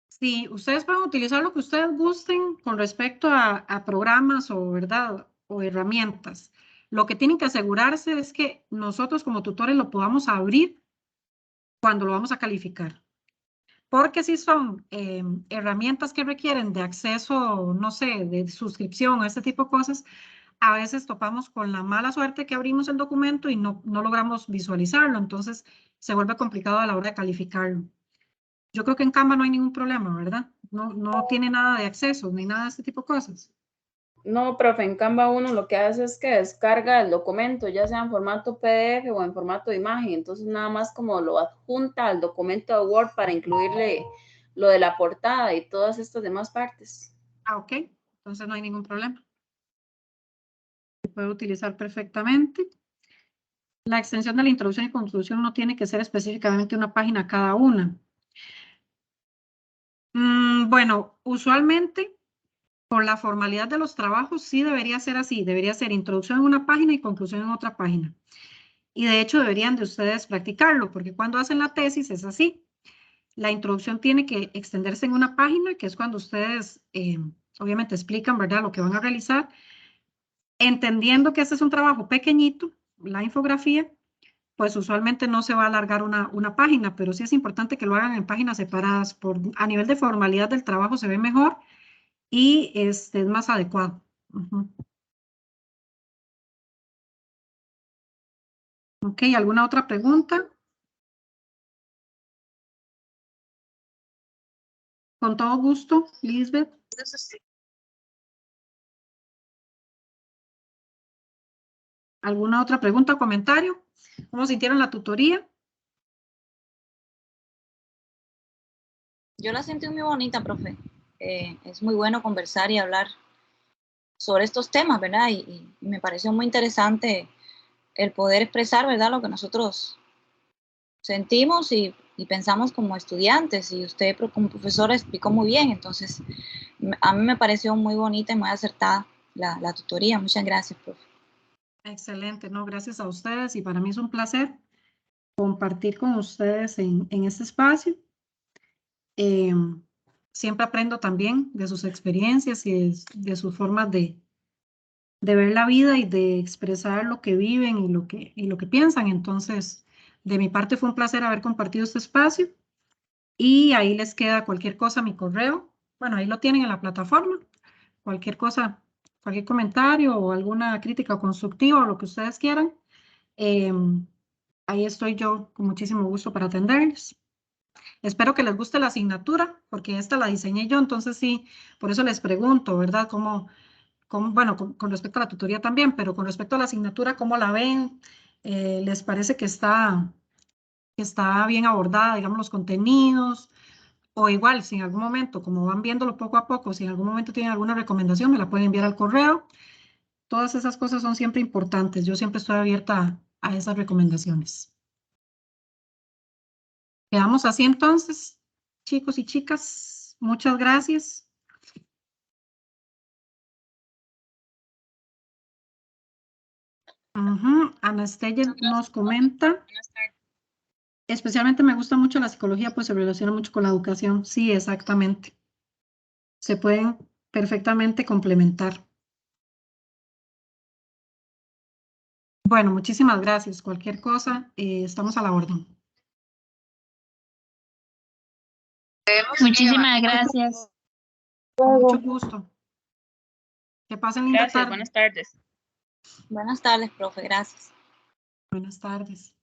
Sí, ustedes pueden utilizar lo que ustedes gusten con respecto a programas o, ¿verdad? O herramientas. Lo que tienen que asegurarse es que nosotros como tutores lo podamos abrir cuando lo vamos a calificar. Porque si son herramientas que requieren de acceso, no sé, de suscripción, este tipo de cosas, a veces topamos con la mala suerte que abrimos el documento y no logramos visualizarlo. Entonces se vuelve complicado a la hora de calificarlo. Yo creo que en Canva no hay ningún problema, ¿verdad? No tiene nada de acceso ni nada de este tipo de cosas. No, profe, en Canva uno lo que hace es que descarga el documento, ya sea en formato PDF o en formato de imagen, entonces nada más como lo adjunta al documento de Word para incluirle lo de la portada y todas estas demás partes. Ah, ok. Entonces no hay ningún problema. Se puede utilizar perfectamente. La extensión de la introducción y conclusión no tiene que ser específicamente una página cada una. Bueno, usualmente por la formalidad de los trabajos sí debería ser así. Debería ser introducción en una página y conclusión en otra página. Y de hecho deberían de ustedes practicarlo, porque cuando hacen la tesis es así. La introducción tiene que extenderse en una página, que es cuando ustedes obviamente explican, ¿verdad?, lo que van a realizar. Entendiendo que este es un trabajo pequeñito, la infografía, pues usualmente no se va a alargar una página, pero sí es importante que lo hagan en páginas separadas. A nivel de formalidad del trabajo se ve mejor y es más adecuado. Ok, ¿alguna otra pregunta? Con todo gusto, Lisbeth. ¿Alguna otra pregunta o comentario? ¿Cómo sintieron la tutoría? Yo la sentí muy bonita, profe. Es muy bueno conversar y hablar sobre estos temas, ¿verdad? Y me pareció muy interesante el poder expresar, ¿verdad? Lo que nosotros sentimos y pensamos como estudiantes. Y usted como profesora explicó muy bien. Entonces, a mí me pareció muy bonita y muy acertada la tutoría. Muchas gracias, profe. Excelente, no, gracias a ustedes y para mí es un placer compartir con ustedes en este espacio. Siempre aprendo también de sus experiencias y de sus formas de ver la vida y de expresar lo que viven y lo que piensan. Entonces, de mi parte fue un placer haber compartido este espacio y ahí les queda cualquier cosa, mi correo. Bueno, ahí lo tienen en la plataforma. Cualquier cosa, cualquier comentario o alguna crítica constructiva o lo que ustedes quieran. Ahí estoy yo con muchísimo gusto para atenderles. Espero que les guste la asignatura, porque esta la diseñé yo, entonces sí, por eso les pregunto, ¿verdad? Bueno, con respecto a la tutoría también, pero con respecto a la asignatura, ¿cómo la ven? ¿Les parece que está bien abordada, digamos, los contenidos? O igual, si en algún momento, como van viéndolo poco a poco, si en algún momento tienen alguna recomendación, me la pueden enviar al correo. Todas esas cosas son siempre importantes. Yo siempre estoy abierta a esas recomendaciones. Quedamos así entonces, chicos y chicas. Muchas gracias. Anastasia nos comenta, especialmente me gusta mucho la psicología, pues se relaciona mucho con la educación. Sí, exactamente. Se pueden perfectamente complementar. Bueno, muchísimas gracias. Cualquier cosa, estamos a la orden. Muchísimas gracias. Con mucho gusto. Que pasen linda Gracias, tarde. buenas tardes. Buenas tardes, profe. Gracias. Buenas tardes.